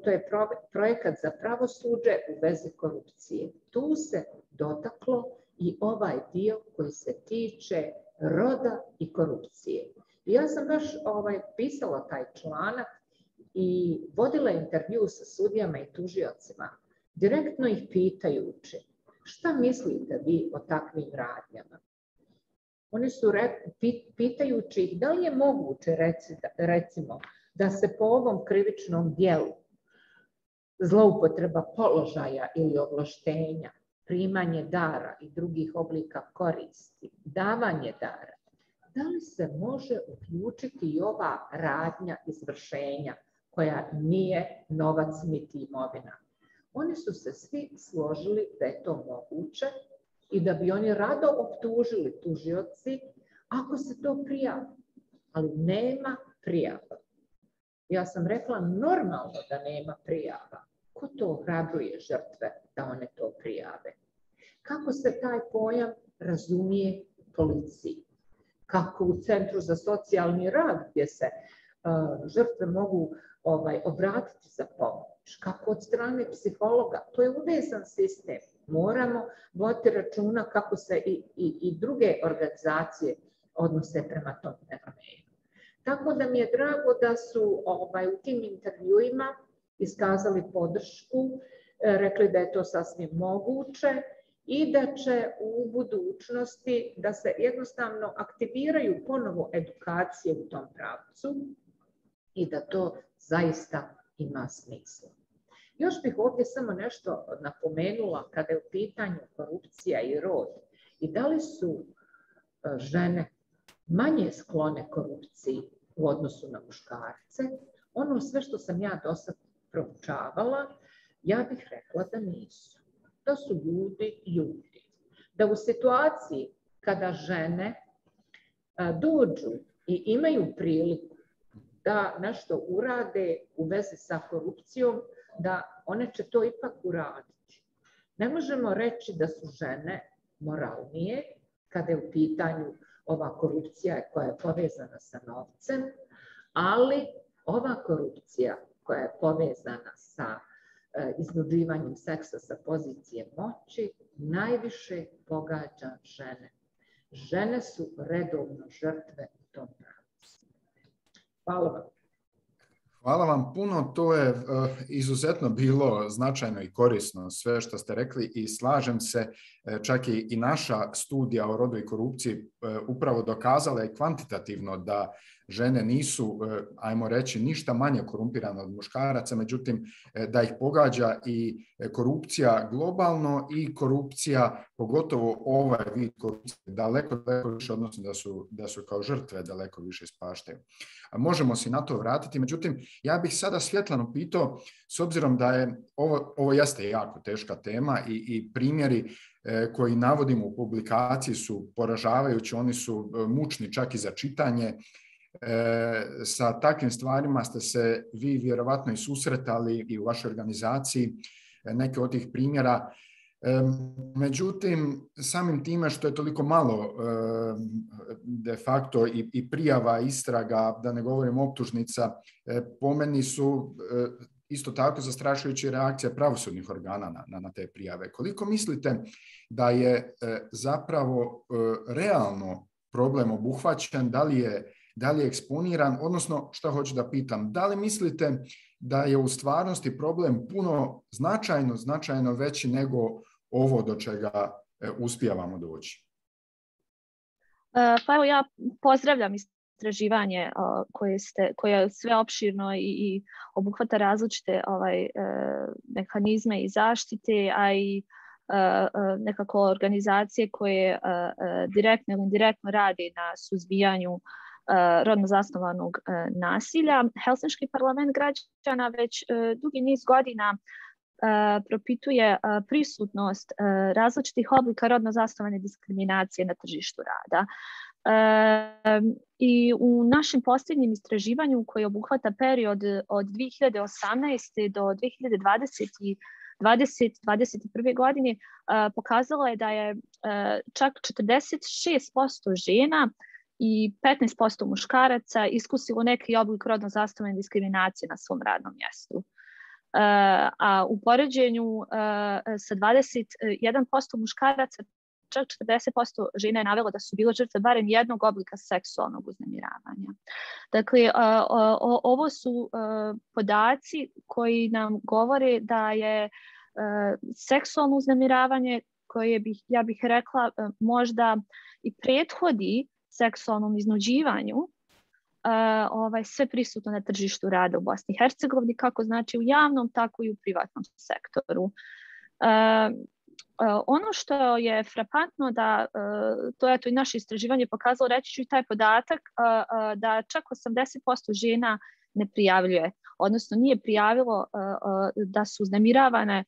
To je projekat za pravosuđe u vezi korupcije. Tu se dotaklo i ovaj dio koji se tiče roda i korupcije. I ja sam baš pisala taj članak i vodila intervju sa sudijama i tužiocima, direktno ih pitajući šta mislite vi o takvim radnjama. Oni su pitajući ih da li je moguće recimo da se po ovom krivičnom djelu zloupotreba položaja ili ovlaštenja, primanje dara i drugih oblika koristi, davanje dara, da li se može uključiti i ova radnja izvršenja koja nije novac niti imovina. Oni su se svi složili da je to moguće i da bi oni rado optužili tužioci ako se to prijavi, ali nema prijava. Ja sam rekla normalno da nema prijava. Ko to ohrabruje žrtve da one to prijave? Kako se taj pojam razumije u policiji? Kako u Centru za socijalni rad gdje se žrtve mogu obratiti za pomoć? Kako od strane psihologa? To je uvezan sistem. Moramo voditi računa kako se i druge organizacije odnose prema tom fenomenu. Tako da mi je drago da su u tim intervjuima iskazali podršku, rekli da je to sasvim moguće i da će u budućnosti da se jednostavno aktiviraju ponovo edukacije u tom pravcu i da to zaista ima smisla. Još bih ovdje samo nešto napomenula kada je u pitanju korupcija i rod i da li su žene manje sklone korupciji u odnosu na muškarce. Ono sve što sam ja do sad proučavala, ja bih rekla da nisu. Da su ljudi. Da u situaciji kada žene dođu i imaju priliku da nešto urade u vezi sa korupcijom, da one će to ipak uraditi. Ne možemo reći da su žene moralnije kada je u pitanju ova korupcija koja je povezana sa novcem, ali ova korupcija koja je povezana sa iznuđivanjem seksa sa pozicije moći najviše pogađa žene. Žene su redovno žrtve u tom pravcu. Hvala vam. Hvala vam puno, to je izuzetno bilo značajno i korisno sve što ste rekli i slažem se, čak i naša studija o rodu i korupciji upravo dokazala je kvantitativno da žene nisu, ajmo reći, ništa manje korumpirane od muškaraca, međutim da ih pogađa i korupcija globalno i korupcija, pogotovo ovaj vid korupcije, daleko više, odnosno da su kao žrtve daleko više ispaštaju. Možemo se na to vratiti, međutim, ja bih sada Svjetlanu pitao, s obzirom da je ovo jeste jako teška tema i primjeri koji navodimo u publikaciji su poražavajući, oni su mučni čak i za čitanje. Sa takvim stvarima ste se vi vjerovatno i susretali i u vašoj organizaciji, neke od tih primjera. Međutim, samim time što je toliko malo de facto i prijava, istraga, da ne govorim optužnica, po meni su isto tako zastrašujuća reakcija pravosudnih organa na te prijave. Koliko mislite da je zapravo realno problem obuhvaćen, da li je eksponiran, odnosno što hoću da pitam, da li mislite da je u stvarnosti problem puno značajno veći nego ovo do čega uspijevamo doći? Pa evo, ja pozdravljam istraživanje koje je sveopširno i obuhvata različite mehanizme i zaštite, a i nekako organizacije koje direktno ili indirektno rade na suzbijanju rodno zasnovanog nasilja. Helsinški parlament građana već dugi niz godina propituje prisutnost različitih oblika rodno zasnovane diskriminacije na tržištu rada. I u našem posljednjem istraživanju koji obuhvata period od 2018. do 2021. godine pokazalo je da je čak 46% žena i 15% muškaraca iskusilo neki oblik rodno zasnovane diskriminacije na svom radnom mjestu. A u poređenju sa 21% muškaraca, čak 40% žena je navelo da su bile žrtve barem jednog oblika seksualnog uznemiravanja. Dakle, ovo su podaci koji nam govore da je seksualno uznemiravanje, koje ja bih rekla možda i prethodi seksualnom iznuđivanju, sve prisutno na tržištu rada u Bosni i Hercegovini, kako znači u javnom, tako i u privatnom sektoru. Ono što je frapantno da, to je to i naše istraživanje pokazalo, reći ću i taj podatak, da čak 80% žena ne prijavljuje, odnosno nije prijavilo da su uznemiravane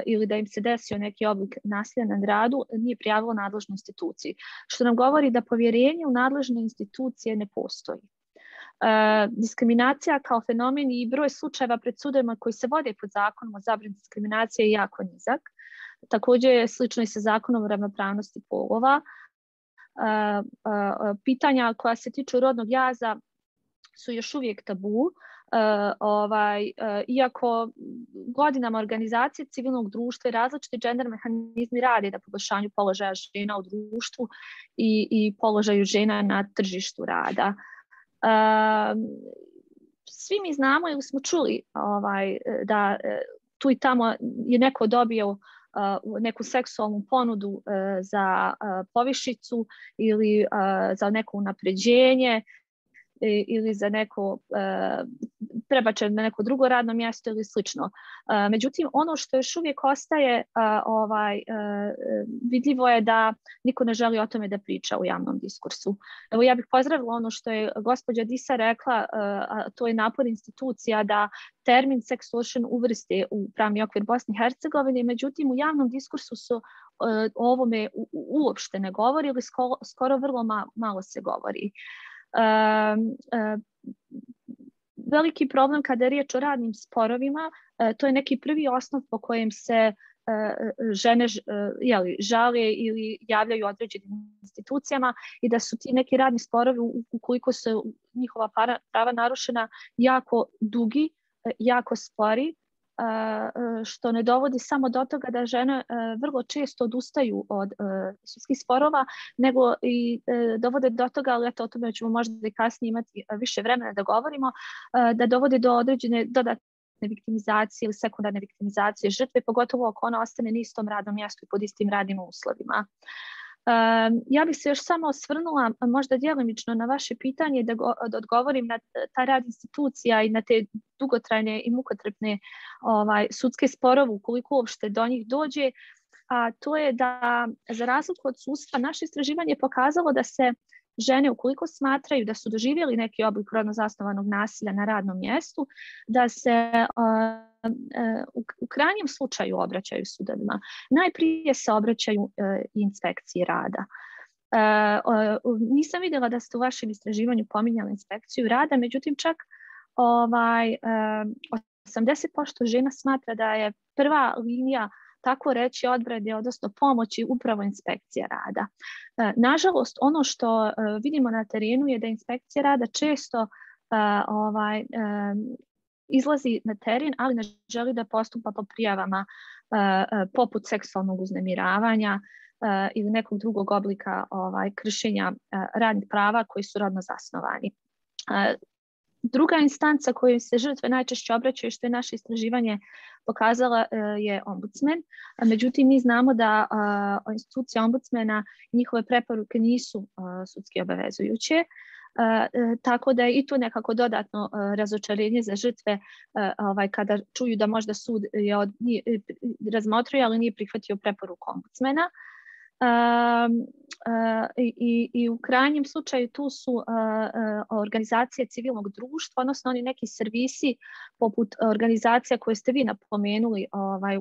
ili da im se desio neki oblik nasilja na radu, nije prijavilo nadležnoj instituciji. Što nam govori da povjerenje u nadležne institucije ne postoji. Diskriminacija kao fenomen i broj slučajeva pred sudovima koji se vode pod zakonom o zabrani diskriminacije je jako nizak. Također je slično i sa zakonom o ravnopravnosti polova. Pitanja koja se tiču rodnog jaza su još uvijek tabu. Iako godinama organizacije civilnog društva i različiti gender mehanizmi rade na poboljšanju položaja žena u društvu i položaju žena na tržištu rada. Svi mi znamo ili smo čuli da tu i tamo je neko dobio neku seksualnu ponudu za povišicu ili za neko unapređenje ili za neko prebačen na neko drugo radno mjesto ili slično. Međutim, ono što još uvijek ostaje, vidljivo je da niko ne želi o tome da priča u javnom diskursu. Evo, ja bih pozdravila ono što je gospođa Disa rekla, a to je napor institucija da termin sextortion uvrste u pravni okvir Bosne i Hercegovine, međutim u javnom diskursu su o ovome uopšte ne govori ili skoro vrlo malo se govori. Veliki problem kada je riječ o radnim sporovima, to je neki prvi osnov po kojem se žene žale ili javljaju određenim institucijama i da su ti neki radni sporovi, ukoliko su njihova prava narušena, jako dugi, jako spori, što ne dovodi samo do toga da žene vrlo često odustaju od sudskih sporova, nego i dovode do toga, ali eto, o tome ćemo možda i kasnije imati više vremena da govorimo, da dovode do određene dodatne viktimizacije ili sekundarne viktimizacije žrtve, pogotovo ako ona ostane na istom radnom mjestu i pod istim radnim uslovima. Ja bih se još samo osvrnula možda djelomično na vaše pitanje da odgovorim na ta rad institucija i na te dugotrajne i mukotrpne sudske sporove ukoliko uopšte do njih dođe, a to je da za razliku od sudstva naše istraživanje je pokazalo da se žene ukoliko smatraju da su doživjeli neki oblik rodno zasnovanog nasilja na radnom mjestu, da se u krajnjem slučaju obraćaju sudovima. Najprije se obraćaju inspekciji rada. Nisam vidjela da ste u vašem istraživanju pominjali inspekciju rada, međutim čak 80% žena smatra da je prva linija tako reći odbrane, odnosno pomoći upravo inspekcija rada. Nažalost, ono što vidimo na terenu je da inspekcija rada često izlazi na teren, ali ne želi da postupa po prijavama poput seksualnog uznemiravanja ili nekog drugog oblika kršenja radnih prava koji su rodno zasnovani. Druga instanca kojoj se žrtve najčešće obraćaju, što je naše istraživanje pokazala, je ombudsman. Međutim, mi znamo da institucija ombudsmana i njihove preporuke nisu sudski obavezujuće. Tako da je i to nekako dodatno razočarenje za žrtve kada čuju da možda sud je razmotrio, ali nije prihvatio preporuku ombudsmana. I u krajnjem slučaju tu su organizacije civilnog društva, odnosno oni neki servisi poput organizacija koje ste vi napomenuli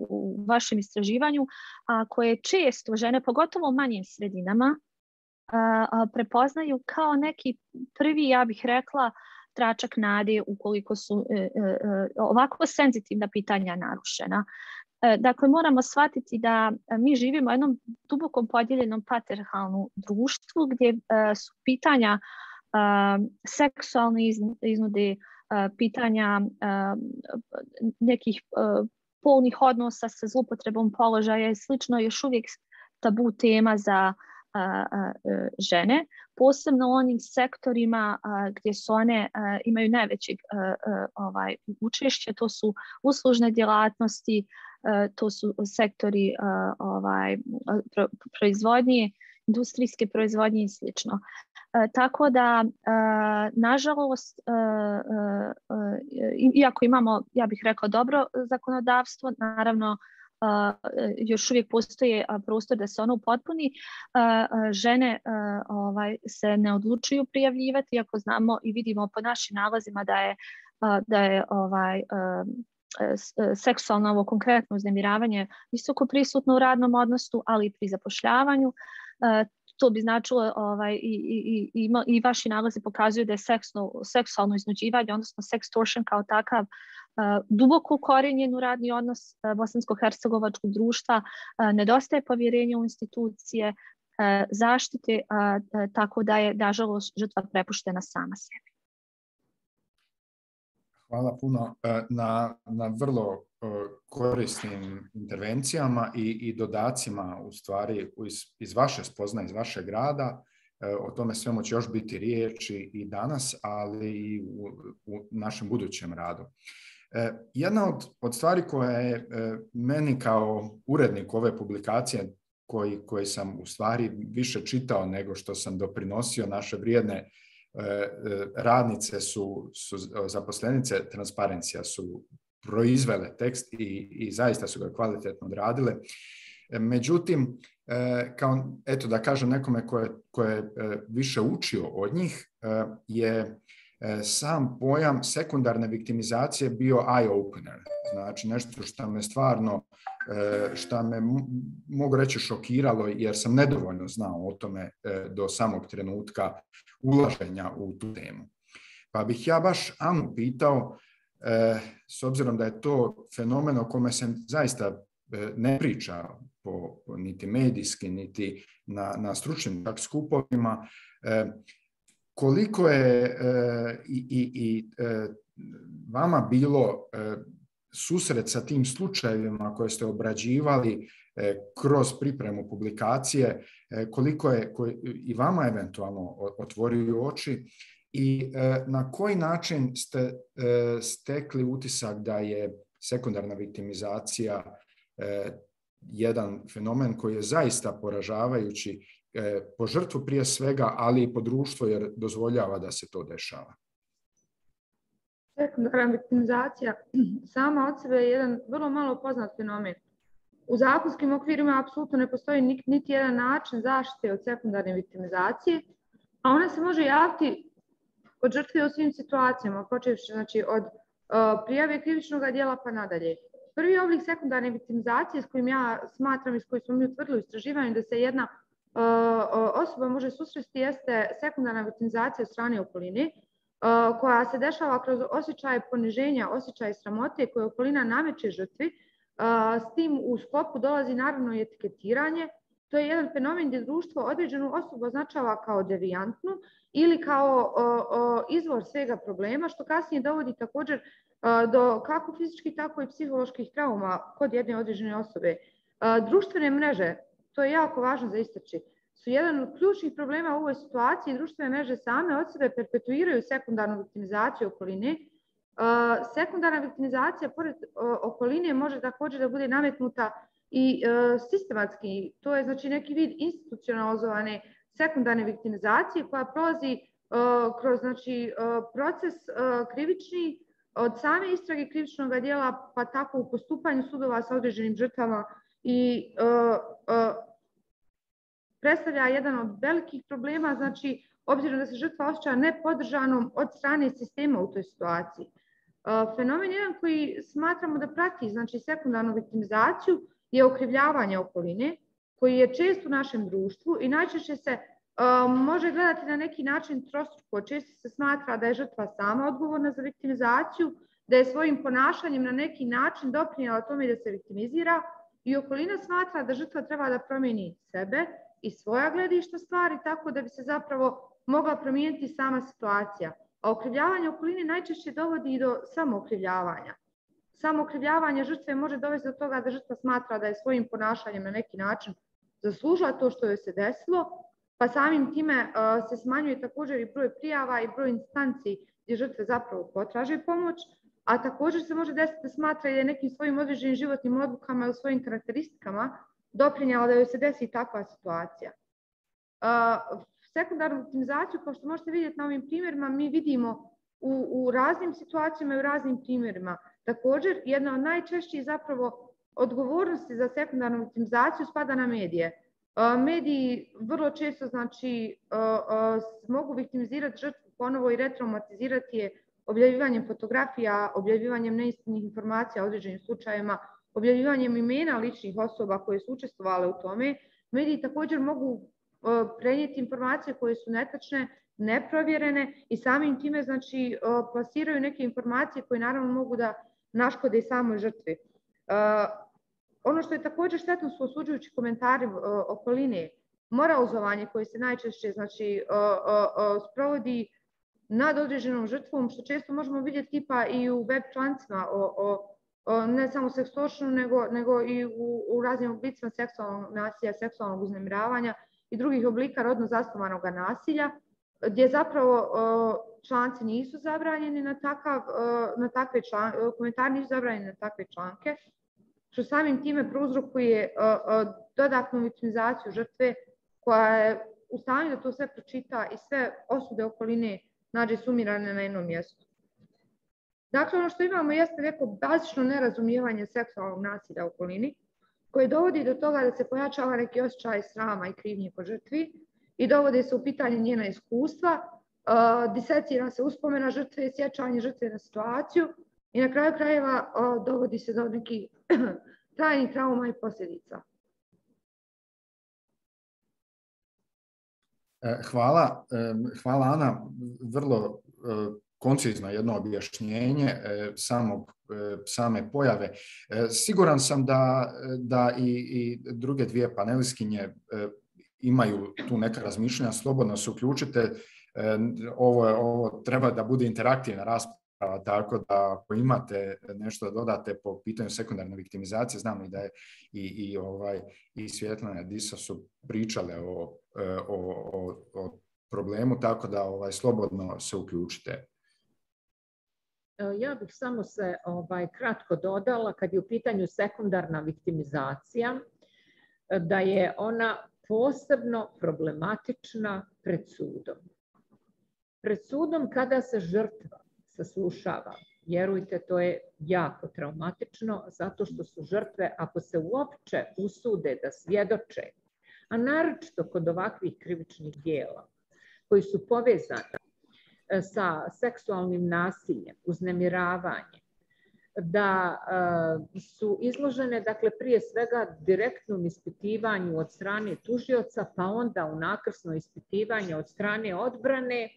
u vašem istraživanju, a koje često žene, pogotovo u manjim sredinama, prepoznaju kao neki prvi, ja bih rekla, tračak nade ukoliko su ovako senzitivna pitanja narušena. Dakle, moramo shvatiti da mi živimo u jednom duboko podijeljenom patrijarhalnom društvu gdje su pitanja seksualne iznude, pitanja nekih polnih odnosa sa zloupotrebom položaja i slično još uvijek tabu tema za žene, posebno u onim sektorima gdje su one imaju najvećeg učešća, to su uslužne djelatnosti, to su sektori proizvodnje, industrijske proizvodnje i slično. Tako da, nažalost, iako imamo, ja bih rekla, dobro zakonodavstvo, naravno, još uvijek postoji prostor da se ono upotpuni. Žene se ne odlučuju prijavljivati, iako znamo i vidimo po našim nalazima da je seksualno, ovo konkretno uznemiravanje visoko prisutno u radnom odnosu, ali i pri zapošljavanju. To bi značilo i vaši nalazi pokazuju da je seksualno iznuđivanje, odnosno sextortion kao takav duboko ukorijenjen u radni odnos bosansko-hercegovačkog društva, nedostaje povjerenja u institucije zaštite, tako da je, nažalost, žrtva prepuštena sama sebi. Hvala puno na vrlo korisnim intervencijama i dodacima u stvari iz vaše spoznaje, iz vašeg rada. O tome svemu će još biti riječi i danas, ali i u našem budućem radu. Jedna od stvari koja je meni kao urednik ove publikacije, koji sam u stvari više čitao nego što sam doprinosio, naše vrijedne radnice su zaposlenice Transparencija su proizvele tekst i zaista su ga kvalitetno odradile. Međutim, kao, eto da kažem nekome ko je više učio od njih, je sam pojam sekundarne viktimizacije bio eye-opener. Znači nešto što me stvarno šta me, mogu reći, šokiralo jer sam nedovoljno znao o tome do samog trenutka ulaženja u tu temu. Pa bih ja baš Anu pitao, s obzirom da je to fenomen o kome se zaista ne priča niti medijski, niti na stručnim skupovima, koliko je vama bilo susret sa tim slučajevima koje ste obrađivali kroz pripremu publikacije, koliko je i vama eventualno otvorio oči i na koji način ste stekli utisak da je sekundarna viktimizacija jedan fenomen koji je zaista poražavajući po žrtvu prije svega, ali i po društvu jer dozvoljava da se to dešava. Sekundarna viktimizacija sama od sebe je jedan vrlo malo poznat fenomen. U zakonskim okvirima apsolutno ne postoji niti jedan način zaštite od sekundarne viktimizacije, a ona se može javiti kod žrtve u svim situacijama, počevši znači, od prijave krivičnog djela pa nadalje. Prvi oblik sekundarne viktimizacije s kojim ja smatram i s kojim smo mi utvrdili u istraživanju da se jedna osoba može susresti jeste sekundarna viktimizacija od strane okoline, koja se dešava kroz osjećaj poniženja, osjećaj sramote koje okolina nameće žrtvi. S tim u sklopu dolazi naravno i etiketiranje. To je jedan fenomen gdje društvo određenu osobu označava kao devijantnu ili kao izvor svega problema, što kasnije dovodi također do kako fizičkih, tako i psiholoških trauma kod jedne određene osobe. Društvene mreže, to je jako važno za istaći, su jedan od ključnih problema u ovoj situaciji. Društvene mreže same od sebe perpetuiraju sekundarnu viktimizaciju okoline. Sekundarna viktimizacija pored okoline može također da bude nametnuta i sistematski. To je znači neki vid institucionalizovane sekundarne viktimizacije koja prolazi kroz znači, proces krivični od same istrage krivičnog djela pa tako u postupanju sudova sa određenim žrtvama i predstavlja jedan od velikih problema, znači obzirom da se žrtva osjeća nepodržanom od strane sistema u toj situaciji. Fenomen jedan koji smatramo da prati znači sekundarnu viktimizaciju je okrivljavanje okoline, koji je čest u našem društvu i najčešće se može gledati na neki način trostruko. Često se smatra da je žrtva sama odgovorna za viktimizaciju, da je svojim ponašanjem na neki način doprinijela tome da se viktimizira i okolina smatra da žrtva treba da promijeni sebe i svoja gledišta stvari tako da bi se zapravo mogla promijeniti sama situacija. A okrivljavanje okoline najčešće dovodi i do samookrivljavanja. Samookrivljavanje žrtve može dovesti do toga da žrtva smatra da je svojim ponašanjem na neki način zaslužila to što joj se desilo, pa samim time se smanjuje također i broj prijava i broj instanci gdje žrtve zapravo potraže pomoć, a također se može desiti da smatra da je nekim svojim određenim životnim odlukama ili svojim karakteristikama doprinijela da joj se desi takva situacija. Sekundarnu viktimizaciju, kao što možete vidjeti na ovim primjerima, mi vidimo u raznim situacijama i u raznim primjerima. Također, jedna od najčešćih zapravo odgovornosti za sekundarnu viktimizaciju spada na medije. Mediji vrlo često znači, mogu viktimizirati žrtvu ponovo i retraumatizirati je objavljivanjem fotografija, objavljivanjem neistinnih informacija o određenim slučajevima, objavljivanjem imena ličnih osoba koje su učestvovale u tome. Mediji također mogu prenijeti informacije koje su netačne, neprovjerene i samim time znači, plasiraju neke informacije koje naravno mogu da naškode i samoj žrtvi. Ono što je također štetno su osuđujući komentari okoline, moralizovanje koje se najčešće znači, sprovodi nad određenom žrtvom, što često možemo vidjeti tipa i u web člancima ne samo sextortionu, nego i u raznim oblicima seksualnog nasilja, seksualnog uznemiravanja i drugih oblika rodno zasnovanog nasilja, gdje zapravo članci nisu zabranjeni na takve članke, komentari nisu zabranjeni na takve članke, što samim time prouzrokuje dodatnu viktimizaciju žrtve koja je u stanju da to sve pročita i sve osude okoline nađe sumirane na jednom mjestu. Dakle, ono što imamo jeste neko bazično nerazumijevanje seksualnog nasilja u okolini, koje dovodi do toga da se pojačava neki osjećaj srama i krivnje kod žrtvi i dovode se u pitanje njena iskustva, disecira se uspomena žrtve, sjećanje žrtve na situaciju i na kraju krajeva dovodi se do nekih trajnih trauma i posljedica. Hvala. Hvala Ana. Vrlo koncizno jedno objašnjenje same pojave. Siguran sam da i druge dvije panelistkinje imaju tu neka razmišljanja, slobodno se uključite. Ovo treba da bude interaktivna rasprava, tako da ako imate nešto da dodate po pitanju sekundarne viktimizacije, znam i da je i Svjetlana i Disa su pričale o problemu, tako da slobodno se uključite. Ja bih samo se kratko dodala kad je u pitanju sekundarna viktimizacija, da je ona posebno problematična pred sudom. Pred sudom kada se žrtva saslušava, vjerujte, to je jako traumatično, zato što su žrtve, ako se uopće usude da svjedoče, a naročito kod ovakvih krivičnih djela koji su povezani sa seksualnim nasiljem, uznemiravanjem, da su izložene, dakle, prije svega direktnom ispitivanju od strane tužioca, pa onda u nakrsno ispitivanje od strane odbrane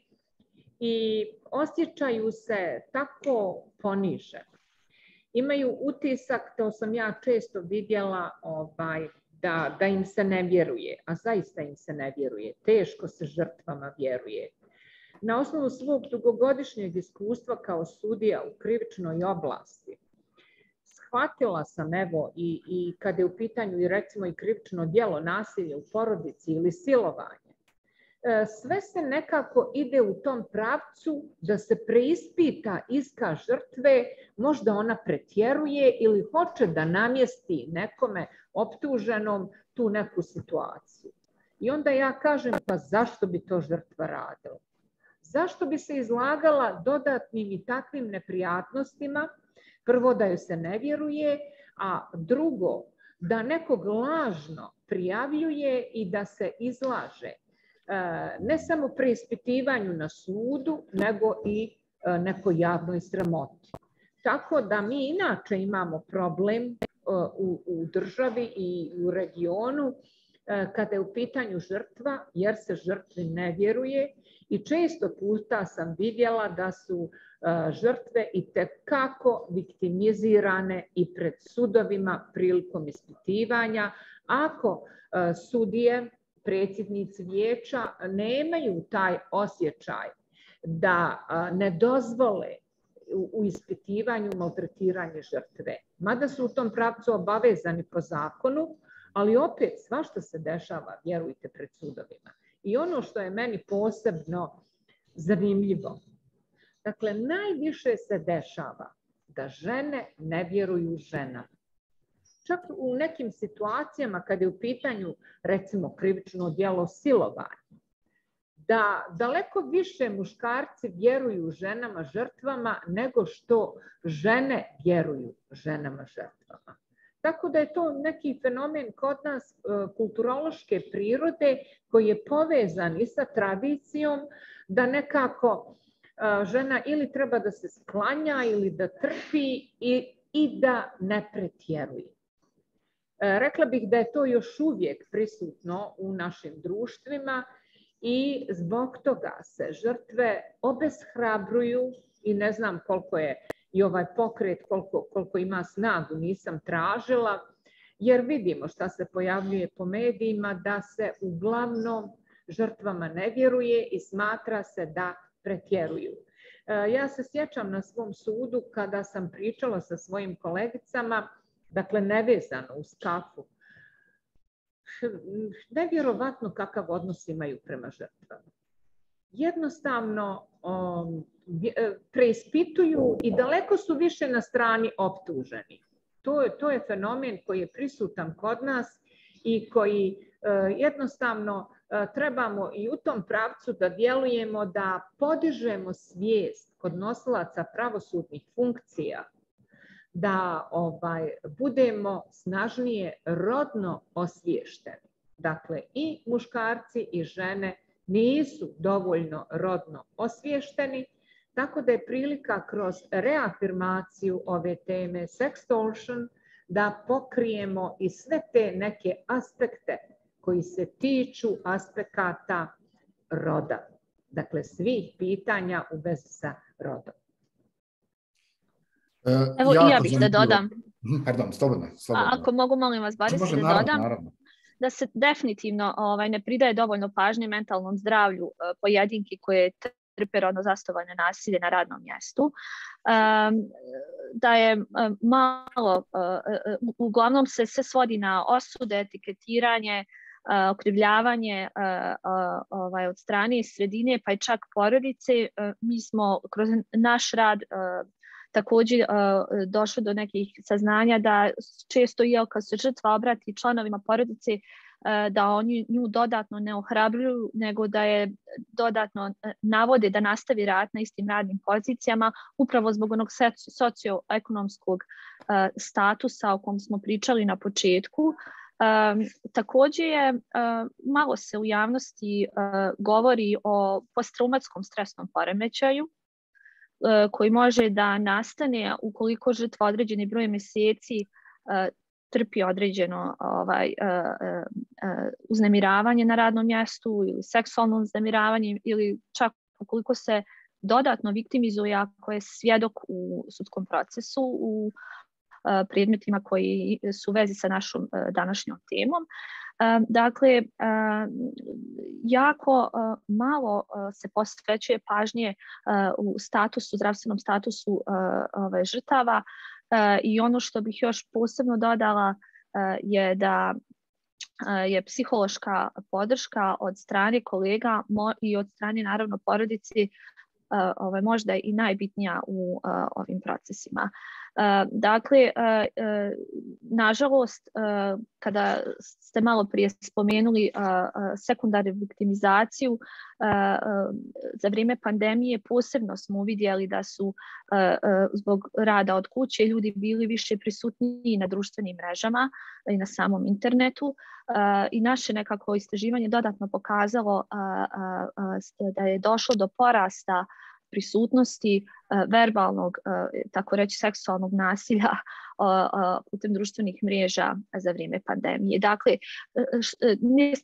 i osjećaju se tako poniženo. Imaju utisak, to sam ja često vidjela, da im se ne vjeruje, a zaista im se ne vjeruje. Teško se žrtvama vjeruje. Na osnovu svog dugogodišnjeg iskustva kao sudija u krivičnoj oblasti, shvatila sam, evo, i kada je u pitanju i recimo i krivično djelo nasilja u porodici ili silovanje, sve se nekako ide u tom pravcu da se preispita iskaz žrtve, možda ona pretjeruje ili hoće da namjesti nekome optuženom tu neku situaciju. I onda ja kažem, pa zašto bi to žrtva radila? Zašto bi se izlagala dodatnim i takvim neprijatnostima? Prvo, da joj se ne vjeruje, a drugo, da nekog lažno prijavljuje i da se izlaže ne samo preispitivanju na sudu, nego i nekoj javnoj sramoti. Tako da mi inače imamo problem u državi i u regionu kada je u pitanju žrtva, jer se žrtvi ne vjeruje i često puta sam vidjela da su žrtve itekako viktimizirane i pred sudovima prilikom ispitivanja. Ako sudije, predsjednici vijeća nemaju taj osjećaj da ne dozvole u ispitivanju maltretiranje žrtve, mada su u tom pravcu obavezani po zakonu, ali opet svašta se dešava, vjerujte, pred sudovima. I ono što je meni posebno zanimljivo, dakle, najviše se dešava da žene ne vjeruju ženama. Čak u nekim situacijama kada je u pitanju, recimo, krivično djelo silovanja, da daleko više muškarci vjeruju ženama žrtvama nego što žene vjeruju ženama žrtvama. Tako da je to neki fenomen kod nas kulturološke prirode koji je povezan i sa tradicijom da nekako žena ili treba da se sklanja ili da trpi i da ne pretjeruje. Rekla bih da je to još uvijek prisutno u našim društvima i zbog toga se žrtve obeshrabruju i ne znam koliko je i ovaj pokret, koliko ima snagu, nisam tražila, jer vidimo šta se pojavljuje po medijima, da se uglavnom žrtvama ne vjeruje i smatra se da pretjeruju. Ja se sjećam na svom sudu kada sam pričala sa svojim kolegicama, dakle nevezano uz kafu, nevjerovatno kakav odnos imaju prema žrtvama. Jednostavno preispituju i daleko su više na strani optuženih. To je fenomen koji je prisutan kod nas i koji jednostavno trebamo i u tom pravcu da djelujemo, da podižemo svijest kod nosilaca pravosudnih funkcija, da budemo snažnije rodno osviješteni. Dakle, i muškarci i žene nisu dovoljno rodno osviješteni, tako da je prilika kroz reafirmaciju ove teme sextortion da pokrijemo i sve te neke aspekte koji se tiču aspekata roda. Dakle, svih pitanja u vezi sa rodom. Evo i ja bih da dodam. Pardon, slobodno. Ako mogu, molim vas, Boris, da dodam. Naravno. Da se definitivno ne pridaje dovoljno pažnje mentalnom zdravlju pojedinki koje trpe rodno zasnovano nasilje na radnom mjestu. Da je malo, uglavnom se sve svodi na osude, etiketiranje, okrivljavanje od strane sredine, pa i čak porodice. Mi smo kroz naš rad također došli do nekih saznanja da često kad se žrtva obrati članovima porodice, da oni nju dodatno ne ohrabruju, nego da je dodatno navode da nastavi rad na istim radnim pozicijama, upravo zbog onog socioekonomskog statusa o kom smo pričali na početku. Također je, malo se u javnosti govori o posttraumatskom stresnom poremećaju, koji može da nastane ukoliko žrtva određeni broj mjeseci trpi određeno uznemiravanje na radnom mjestu ili seksualno uznemiravanje ili čak ukoliko se dodatno viktimizuje ako je svjedok u sudskom procesu u predmetima koji su u vezi sa našom današnjom temom. Dakle, jako malo se posvećuje pažnje u zdravstvenom statusu žrtava i ono što bih još posebno dodala je da je psihološka podrška od strane kolega i od strane naravno porodici možda i najbitnija u ovim procesima. Dakle, nažalost, kada ste malo prije spomenuli sekundarnu viktimizaciju, za vrijeme pandemije posebno smo uvidjeli da su zbog rada od kuće ljudi bili više prisutniji na društvenim mrežama i na samom internetu i naše nekako istraživanje dodatno pokazalo da je došlo do porasta prisutnosti verbalnog, tako reći seksualnog nasilja putem društvenih mreža za vrijeme pandemije. Dakle,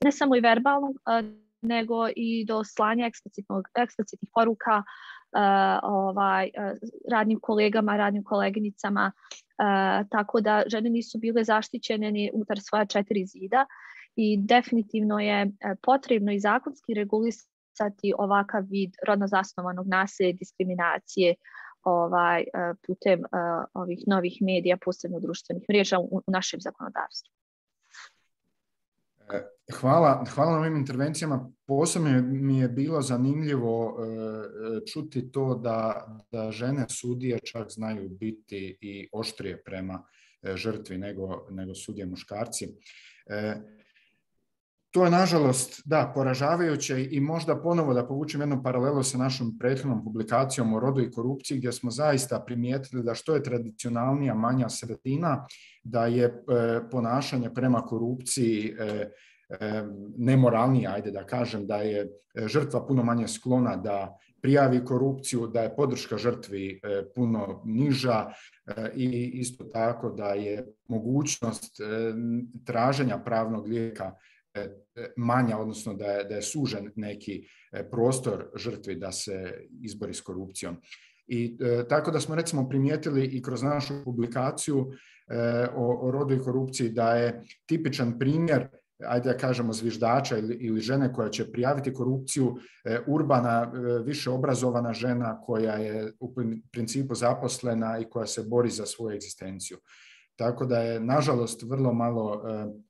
ne samo i verbalnog, nego i do slanja eksplicitnih poruka radnim kolegama, radnim koleginicama, tako da žene nisu bile zaštićene ni unutar svoja 4 zida i definitivno je potrebno i zakonski regulisati ovakav vid rodno zasnovanog nasilja i diskriminacije putem ovih novih medija, posebno društvenih mreža u našem zakonodavstvu. Hvala na ovim intervencijama. Posebno mi je bilo zanimljivo čuti to da žene sudije čak znaju biti i oštrije prema žrtvi nego sudije muškarci. To je nažalost, poražavajuće i možda ponovo da povučem jednu paralelu sa našom prethodnom publikacijom o rodu i korupciji gdje smo zaista primijetili da što je tradicionalnija manja sredina, da je ponašanje prema korupciji nemoralnije, ajde da kažem, da je žrtva puno manje sklona da prijavi korupciju, da je podrška žrtvi puno niža i isto tako da je mogućnost traženja pravnog lijeka manja, odnosno da je sužen neki prostor žrtvi da se izbori s korupcijom. I tako da smo recimo primijetili i kroz našu publikaciju o rodu i korupciji da je tipičan primjer, ajde da kažemo, zviždača ili žene koja će prijaviti korupciju, urbana, više obrazovana žena koja je u principu zaposlena i koja se bori za svoju egzistenciju. Tako da je, nažalost, vrlo malo,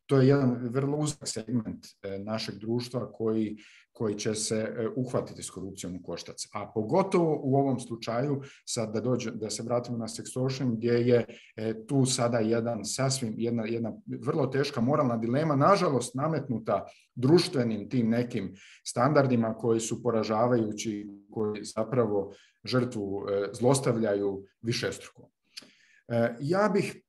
to je jedan vrlo uzak segment našeg društva koji će se uhvatiti s korupcijom u koštac. A pogotovo u ovom slučaju, sad da se vratimo na sextortion, gdje je tu sada jedna vrlo teška moralna dilema, nažalost nametnuta društvenim tim nekim standardima koji su poražavajući, koji zapravo žrtvu zlostavljaju višestruko. Ja bih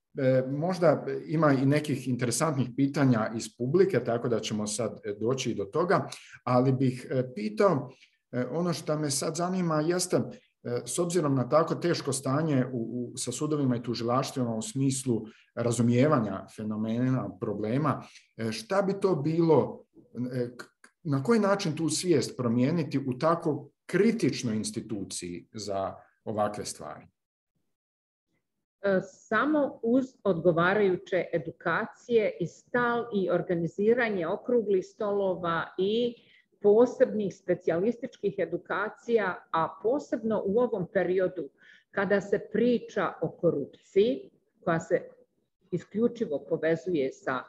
možda ima i nekih interesantnih pitanja iz publike, tako da ćemo sad doći i do toga, ali bih pitao, ono što me sad zanima jeste s obzirom na tako teško stanje sa sudovima i tužilaštvima u smislu razumijevanja fenomena, problema, šta bi to bilo, na koji način tu svijest promijeniti u tako kritičnoj instituciji za ovakve stvari? Samo uz odgovarajuće edukacije i organiziranje okruglih stolova i posebnih specijalističkih edukacija, a posebno u ovom periodu kada se priča o korupciji, koja se isključivo povezuje sa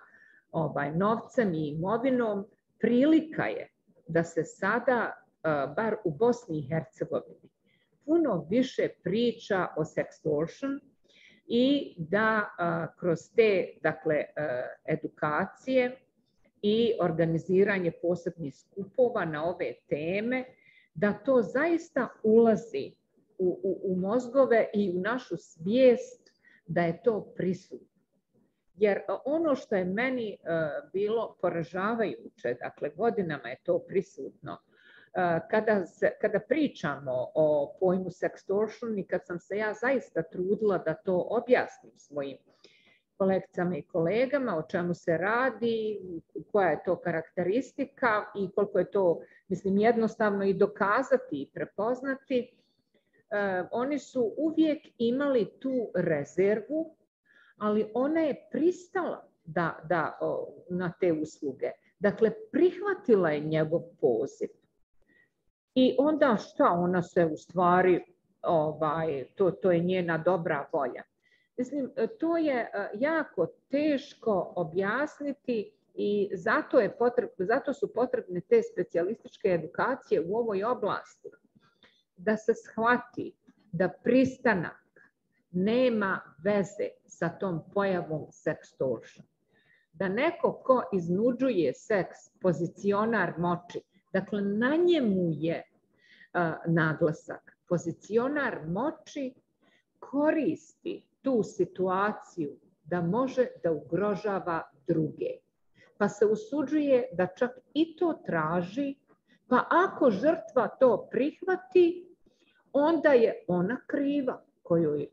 novcem i imovinom, prilika je da se sada, bar u Bosni i Hercegovini, puno više priča o sextortion i da kroz te edukacije i organiziranje posebnih skupova na ove teme, da to zaista ulazi u mozgove i u našu svijest da je to prisutno. Jer ono što je meni bilo poražavajuće, dakle godinama je to prisutno, kada pričamo o pojmu sextortion i kad sam se ja zaista trudila da to objasnim svojim kolegicama i kolegama, o čemu se radi, koja je to karakteristika i koliko je to, mislim, jednostavno i dokazati i prepoznati, oni su uvijek imali tu rezervu, ali ona je pristala na te usluge. Dakle, prihvatila je njegov poziv. I onda šta? Ona se u stvari, to je njena dobra volja. Mislim, to je jako teško objasniti i zato su potrebne te specijalističke edukacije u ovoj oblasti. Da se shvati da pristanak nema veze sa tom pojavom sextortion. Da neko ko iznuđuje seks, pozicionar moći, dakle na njemu je naglasak. Pozicionar moći koristi tu situaciju da može da ugrožava druge. Pa se usuđuje da čak i to traži, pa ako žrtva to prihvati, onda je ona kriva, koju je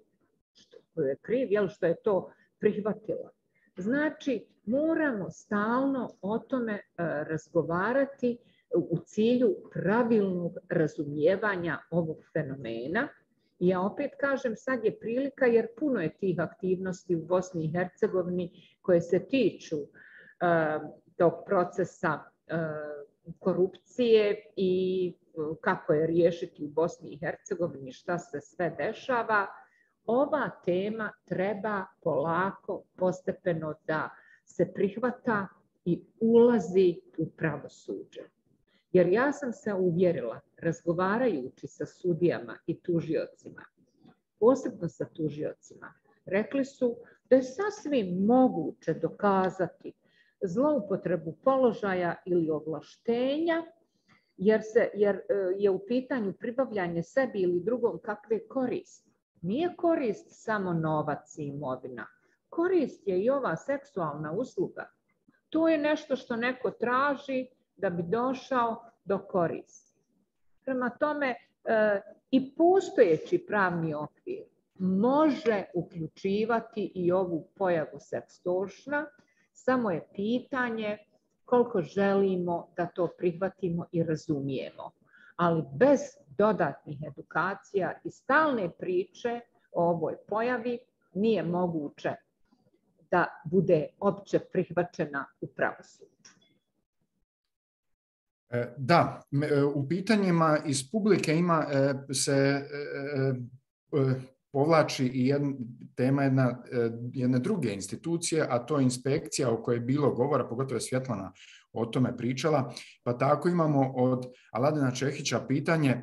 kriv, jel, što je to prihvatila. Znači, moramo stalno o tome razgovarati u cilju pravilnog razumijevanja ovog fenomena. I ja opet kažem, sad je prilika, jer puno je tih aktivnosti u Bosni i Hercegovini koje se tiču tog procesa korupcije i kako je riješiti u Bosni i Hercegovini, šta se sve dešava. Ova tema treba polako, postepeno da se prihvata i ulazi u pravosuđe. Jer ja sam se uvjerila, razgovarajući sa sudijama i tužiocima, posebno sa tužiocima, rekli su da je sasvim moguće dokazati zloupotrebu položaja ili ovlaštenja, jer je u pitanju pribavljanje sebi ili drugom kakve koristi. Nije korist samo novac i imovina. Korist je i ova seksualna usluga. To je nešto što neko traži da bi došao do koristi. Prema tome, i postojeći pravni okvir može uključivati i ovu pojavu sextortiona, samo je pitanje koliko želimo da to prihvatimo i razumijemo. Ali bez dodatnih edukacija i stalne priče o ovoj pojavi nije moguće da bude opće prihvaćena u pravosuđu. Da, u pitanjima iz publike se povlači i tema jedne druge institucije, a to je inspekcija o kojoj je bilo govora, pogotovo je Svjetlana o tome pričala, pa tako imamo od Aladina Čehića pitanje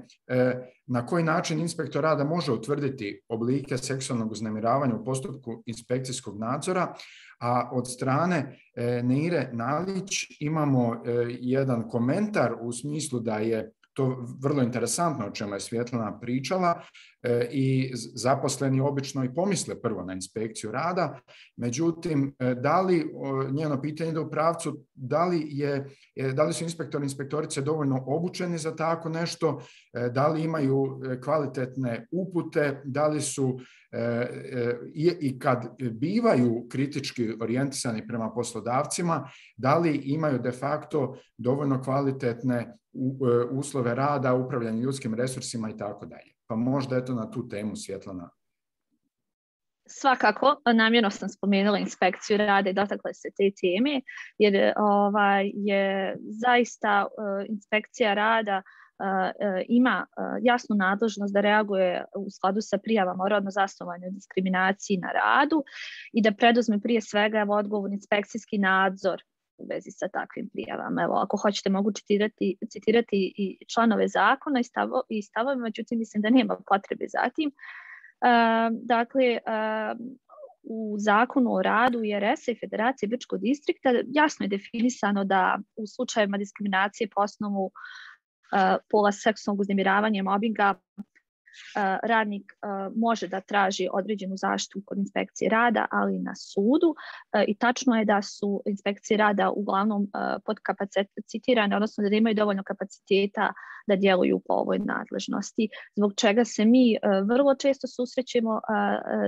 na koji način inspektor rada može utvrditi oblike seksualnog uznemiravanja u postupku inspekcijskog nadzora, a od strane Neire Nalić imamo jedan komentar u smislu da je to vrlo interesantno o čemu je Svjetlana pričala i zaposleni obično i pomisle prvo na inspekciju rada. Međutim, da li, njeno pitanje ide u pravcu, da li su inspektori i inspektorice dovoljno obučeni za tako nešto, da li imaju kvalitetne upute, da li su i kad bivaju kritički orijentisani prema poslodavcima, da li imaju de facto dovoljno kvalitetne uslove rada, upravljanje ljudskim resursima i tako dalje. Pa možda eto na tu temu, Svjetlana. Svakako, namjerno sam spomenula inspekciju rada i dotakle se te teme, jer je zaista inspekcija rada ima jasnu nadležnost da reaguje u skladu sa prijavama o rodno zasnovanoj diskriminaciji na radu i da preduzme prije svega odgovorni inspekcijski nadzor u vezi sa takvim prijavama. Evo, ako hoćete mogu citirati i članove zakona i stavove, međutim mislim da nema potrebe za tim. Dakle, u zakonu o radu IRS-a i Federacije Brčkog distrikta jasno je definisano da u slučajevima diskriminacije po osnovu pola, seksualnog uznemiravanja i mobinga radnik može da traži određenu zaštitu kod inspekcije rada, ali i na sudu. I tačno je da su inspekcije rada uglavnom podkapacitirane, odnosno da imaju dovoljno kapaciteta da djeluju po ovoj nadležnosti, zbog čega se mi vrlo često susrećemo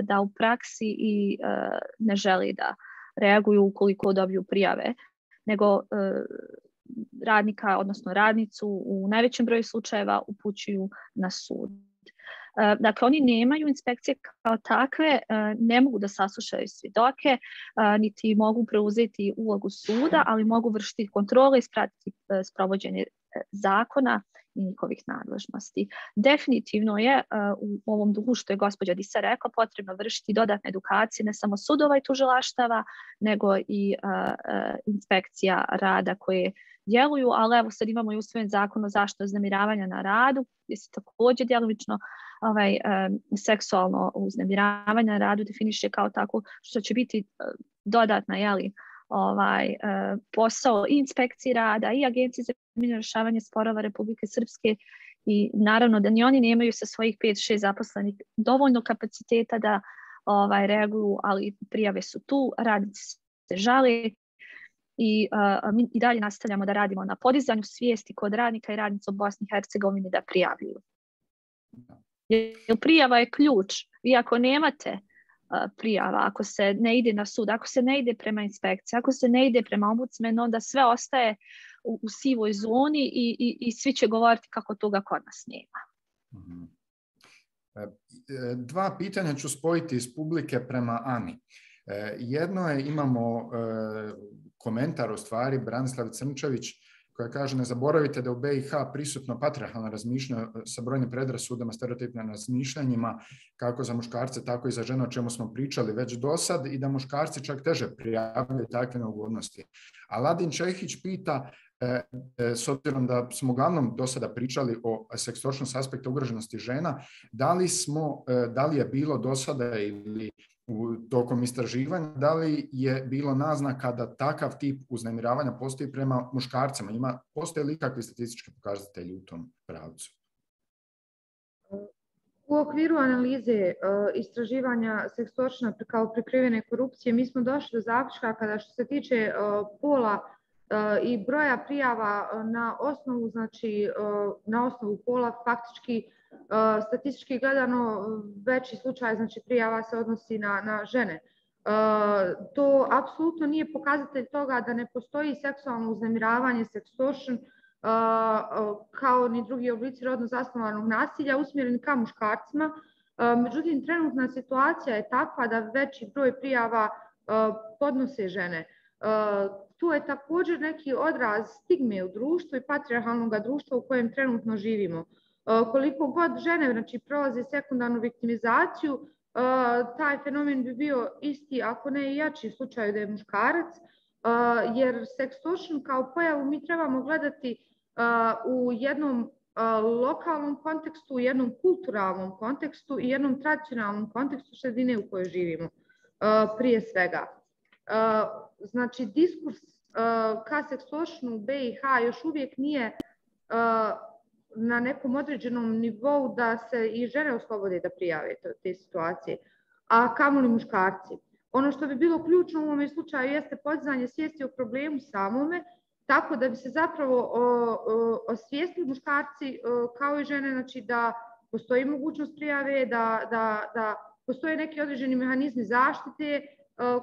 da u praksi i ne želi da reaguju ukoliko dobiju prijave, nego radnika, odnosno radnicu u najvećem broju slučajeva upućuju na sud. Dakle, oni nemaju inspekcije kao takve, ne mogu da saslušaju svjedoke, niti mogu preuzeti ulogu suda, ali mogu vršiti kontrole i pratiti sprovođenje zakona i njihovih nadležnosti. Definitivno je u ovom duhu što je gospođa Disa rekla potrebno vršiti dodatne edukacije ne samo sudova i tužilaštava, nego i inspekcija rada koje djeluju, ali evo sad imamo i usvojen zakon o zaštiti uznemiravanja na radu, gdje se također djelomično seksualno uznemiravanje na radu definiše kao tako što će biti dodatna posao i inspekciji rada i Agencije za mirno rješavanje sporova Republike Srpske i naravno da ni oni nemaju sa svojih 5-6 zaposlenih dovoljno kapaciteta da reaguju, ali prijave su tu, radnici se žale i mi i dalje nastavljamo da radimo na podizanju svijesti kod radnika i radnica u Bosni i Hercegovini da prijavljuju. Jer prijava je ključ. Vi ako nemate prijava, ako se ne ide na sud, ako se ne ide prema inspekciji, ako se ne ide prema ombudsmenu, onda sve ostaje u sivoj zoni i svi će govoriti kako toga kod nas nema. Dva pitanja ću spojiti iz publike prema Ani. Jedno je, imamo komentar u stvari Branislave Crnčević koja kaže: ne zaboravite da u BiH prisutno patrijarhalno razmišljanje sa brojnim predrasudama, stereotipnim razmišljanjima kako za muškarce tako i za žene, o čemu smo pričali već do sad, i da muškarci čak teže prijavljaju takve neugodnosti. Aladin Čehić pita, s obzirom da smo uglavnom do sada pričali o seksualnom aspektu ugroženosti žena, da li je bilo do sada ili tokom istraživanja, da li je bilo naznaka da takav tip uznemiravanja postoji prema muškarcima? Postoje li kakvi statistički pokazatelji u tom pravcu? U okviru analize istraživanja seksualna kao prikrivene korupcije mi smo došli do zaključka kada što se tiče pola i broja prijava na osnovu pola faktički statistički gledano veći slučaj prijava se odnosi na žene. To apsolutno nije pokazatelj toga da ne postoji seksualno uznemiravanje, sextortion, kao ni drugi oblici rodno zasnovanog nasilja usmjereni ka muškarcima. Međutim, trenutna situacija je takva da veći broj prijava podnose žene. Tu je također neki odraz stigme u društvu i patrijarhalnog društva u kojem trenutno živimo. Koliko god žene prolaze sekundarnu viktimizaciju, taj fenomen bi bio isti, ako ne i jači u slučaju da je muškarac, jer sextortion kao pojavu mi trebamo gledati u jednom lokalnom kontekstu, u jednom kulturalnom kontekstu i jednom tradicionalnom kontekstu sredine u kojoj živimo, prije svega. Znači, diskurs ka sextortionu u BiH još uvijek nije na nekom određenom nivou da se i žene oslobode da prijave te situacije, a kamoli muškarci. Ono što bi bilo ključno u ovom slučaju jeste podizanje svijesti o problemu samome, tako da bi se zapravo osvijestili muškarci kao i žene, znači da postoji mogućnost prijave, da postoje neki određeni mehanizmi zaštite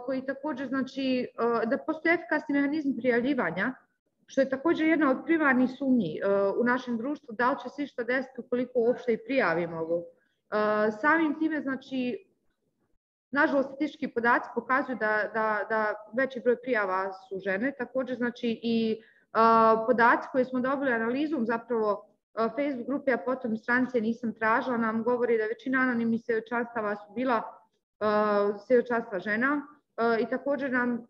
koji također znači da postoje efikasni mehanizmi prijavljivanja, što je također jedna od primarnih sumnji u našem društvu, da li će se išta desiti ukoliko uopšte i prijavimo ovo. Samim time, znači, nažalost, statistički podaci pokazuju da veći broj prijava su žene, također znači i podaci koje smo dobili analizom zapravo Facebook grupe, a potom stranice nisam tražila, nam govori da većina anonimnih svjedočanstava su bila svjedočanstva žena i također nam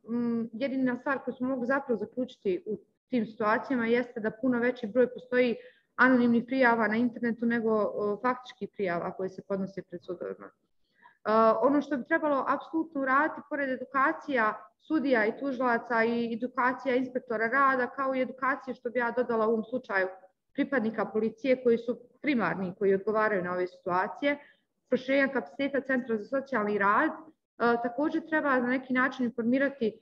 jedina stvar koju smo mogli zapravo zaključiti u tim situacijama jeste da puno veći broj postoji anonimnih prijava na internetu nego faktičkih prijava koje se podnose pred sudovima. Ono što bi trebalo apsolutno uraditi, pored edukacija sudija i tužilaca i edukacija inspektora rada, kao i edukacije, što bi ja dodala u ovom slučaju, pripadnika policije koji su primarni, koji odgovaraju na ove situacije, proširenja kapaciteta Centra za socijalni rad, također treba na neki način informirati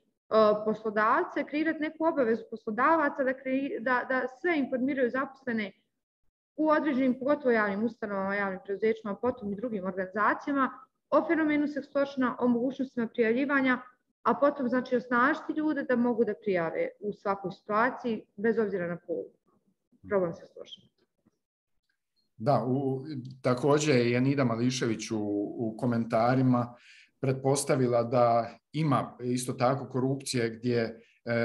poslodavce, kreirati neku obavezu poslodavaca da sve informiraju zaposlene u određenim, pogotovo javnim ustanovama, javnim preduzećima, a potom i drugim organizacijama, o fenomenu sextortiona, o mogućnostima prijavljivanja, a potom znači osnažiti ljude da mogu da prijave u svakoj situaciji, bez obzira na pol. Problem sextortiona. Da, također je Janida Mališević u komentarima pretpostavila da ima isto tako korupcije gdje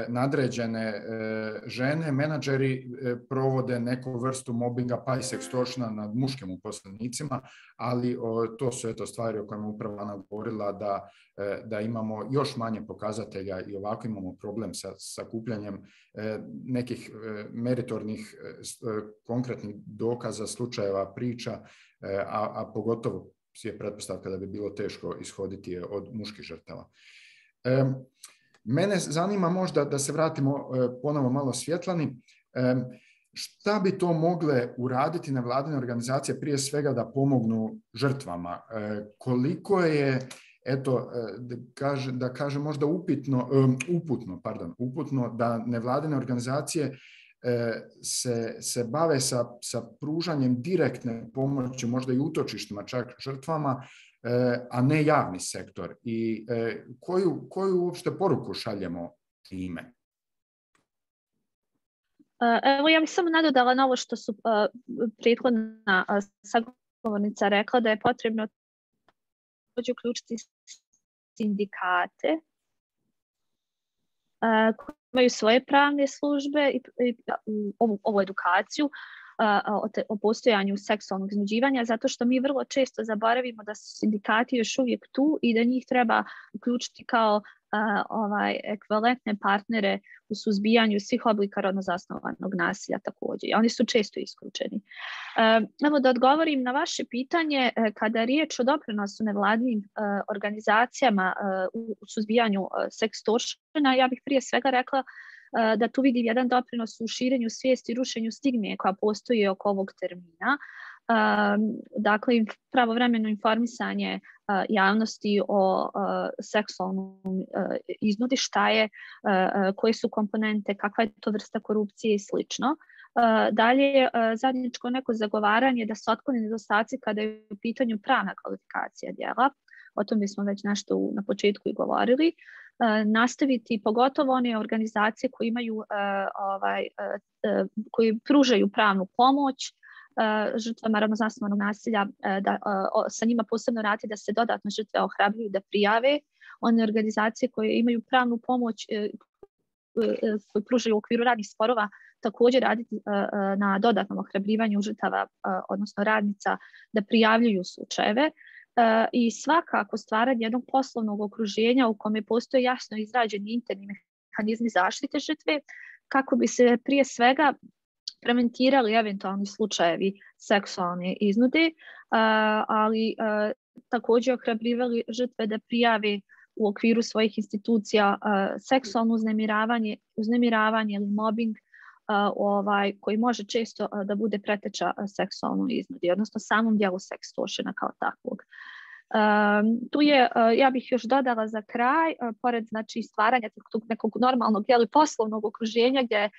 nadređene žene, menadžeri provode neku vrstu mobinga pa i sextortiona nad muškim uposlenicima, ali to su eto stvari o kojima upravo Ana govorila da imamo još manje pokazatelja i ovako imamo problem sa sakupljanjem nekih meritornih konkretnih dokaza, slučajeva, priča, a pogotovo je pretpostavka da bi bilo teško ishoditi od muških žrtava. Mene zanima možda da se vratimo ponovo malo Svjetlani. Šta bi to mogle uraditi nevladine organizacije prije svega da pomognu žrtvama? Koliko je, eto, da kaže možda uputno da nevladine organizacije se bave sa pružanjem direktne pomoći, možda i utočištima čak žrtvama, a ne javni sektor. I koju uopšte poruku šaljemo time? Evo, ja bih samo nadodala na ovo što su prethodna sagovornica rekla, da je potrebno uključiti sindikate koji imaju svoje pravne službe i ovu edukaciju o postojanju seksualnog iznuđivanja, zato što mi vrlo često zaboravimo da su sindikati još uvijek tu i da njih treba uključiti kao ekvivalentne partnere u suzbijanju svih oblika rodno zasnovanog nasilja također. Oni su često isključeni. Evo da odgovorim na vaše pitanje, kada je riječ o doprinosu nevladinim organizacijama u suzbijanju sextortiona, ja bih prije svega rekla da tu vidim jedan doprinos u širenju svijesti i rušenju stigme koja postoji oko ovog termina. Dakle, pravovremeno informisanje javnosti o seksualnom iznudi, šta je, koje su komponente, kakva je to vrsta korupcije i slično. Dalje, zajedničko neko zagovaranje da se otklone nedostaci kada je u pitanju pravna kvalifikacija djela. O tom bismo već nešto na početku i govorili. Nastaviti pogotovo one organizacije koje imaju, koji pružaju pravnu pomoć žrtvama rodno zasnovanog nasilja, da sa njima posebno raditi da se dodatno žrtve ohrabruju da prijave. One organizacije koje imaju pravnu pomoć, koje pružaju u okviru radnih sporova, također raditi na dodatnom ohrabrivanju žrtava, odnosno radnica, da prijavljuju slučajeve. I svakako stvaranje jednog poslovnog okruženja u kome postoje jasno izrađeni interni mehanizmi zaštite žrtve, kako bi se prije svega preventirali eventualni slučajevi seksualne iznude, ali također ohrabrivali žrtve da prijave u okviru svojih institucija seksualno uznemiravanje ili mobbing koji može često da bude preteča seksualnoj iznudi, odnosno samom dijelu sextortiona kao takvog. Tu je, ja bih još dodala za kraj, pored znači, stvaranja tog nekog normalnog poslovnog okruženja gdje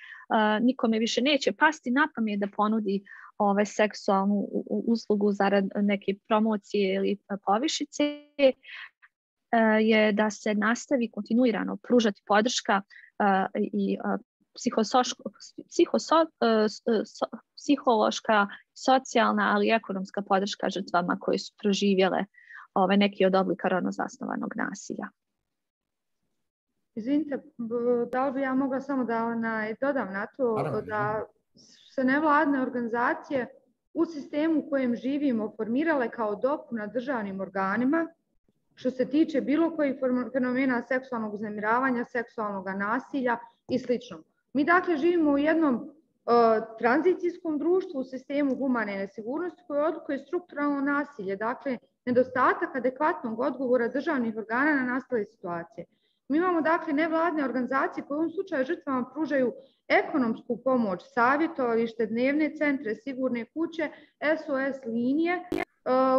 nikome više neće pasti na pamet da ponudi seksualnu uslugu zarad neke promocije ili povišice, je da se nastavi kontinuirano pružati podrška i psihološka, socijalna, ali i ekonomska podrška žrtvama koje su proživjele neki od oblika rodno zasnovanog nasilja. Izvinite, da li bi ja mogla samo da dodam na to da se nevladne organizacije u sistemu u kojem živimo formirale kao dopuna državnim organima što se tiče bilo kojih fenomena seksualnog uznemiravanja, seksualnog nasilja i sl. Mi dakle živimo u jednom tranzicijskom društvu u sistemu humane nesigurnosti koje odlikuje strukturalno nasilje, dakle nedostatak adekvatnog odgovora državnih organa na nastale situacije. Mi imamo dakle nevladne organizacije koje u ovom slučaju žrtvama pružaju ekonomsku pomoć, savjetovalište, dnevne centre, sigurne kuće, SOS linije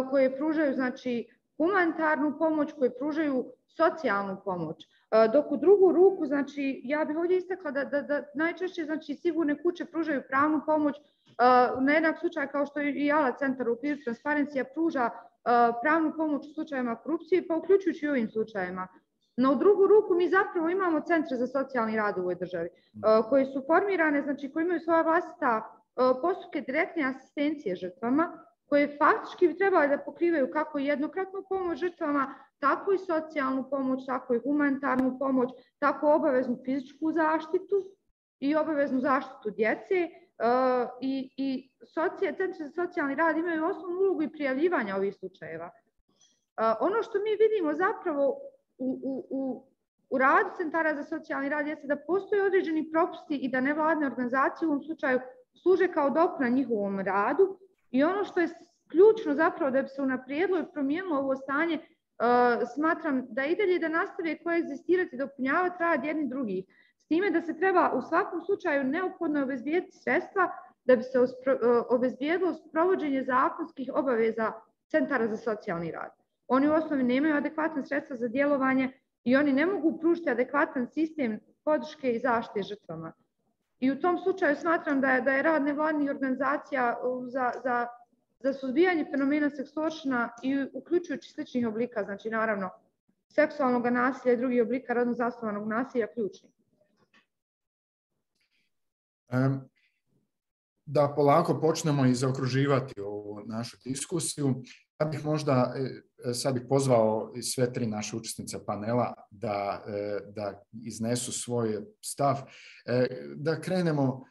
koje pružaju znači humanitarnu pomoć, koje pružaju socijalnu pomoć. Dok u drugu ruku, znači, ja bih ovdje istakla da najčešće znači, sigurne kuće pružaju pravnu pomoć, na jednak slučaj kao što i ALA centar u okviru transparencija pruža pravnu pomoć u slučajevima korupcije, pa uključujući i ovim slučajevima. No u drugu ruku mi zapravo imamo centre za socijalni rad u ovoj državi koji su formirane, znači koji imaju svoja vlastita postupke direktne asistencije žrtvama, koje faktički bi trebali da pokrivaju kako jednokratnu pomoć žrtvama, tako i socijalnu pomoć, tako i humanitarnu pomoć, tako obaveznu fizičku zaštitu i obaveznu zaštitu djece. I centri za socijalni rad imaju osnovnu ulogu i prijavljivanja ovih slučajeva. Ono što mi vidimo zapravo u radu centara za socijalni rad jeste da postoje određeni propusti i da nevladne organizacije u ovom slučaju služe kao dopuna njihovom radu. I ono što je ključno zapravo da bi se unaprijedilo i promijenilo ovo stanje, smatram da i dalje da nastave koegzistirati i dopunjavati rad jedni drugih. S time da se treba u svakom slučaju neophodno obezbijediti sredstva da bi se obezbijedilo provođenje zakonskih obaveza centara za socijalni rad. Oni u osnovi nemaju adekvatna sredstva za djelovanje i oni ne mogu pružiti adekvatan sistem podrške i zaštite žrtvama. I u tom slučaju smatram da je rad nevladnih organizacija za suzbijanje fenomena sextortiona i uključujući sličnih oblika, znači naravno seksualnog nasilja i drugih oblika rodno zasnovanog nasilja ključni. Da polako počnemo i zaokruživati ovu našu diskusiju, ja bih možda, sad bih pozvao sve tri naše učesnice panela da iznesu svoj stav. Da krenemo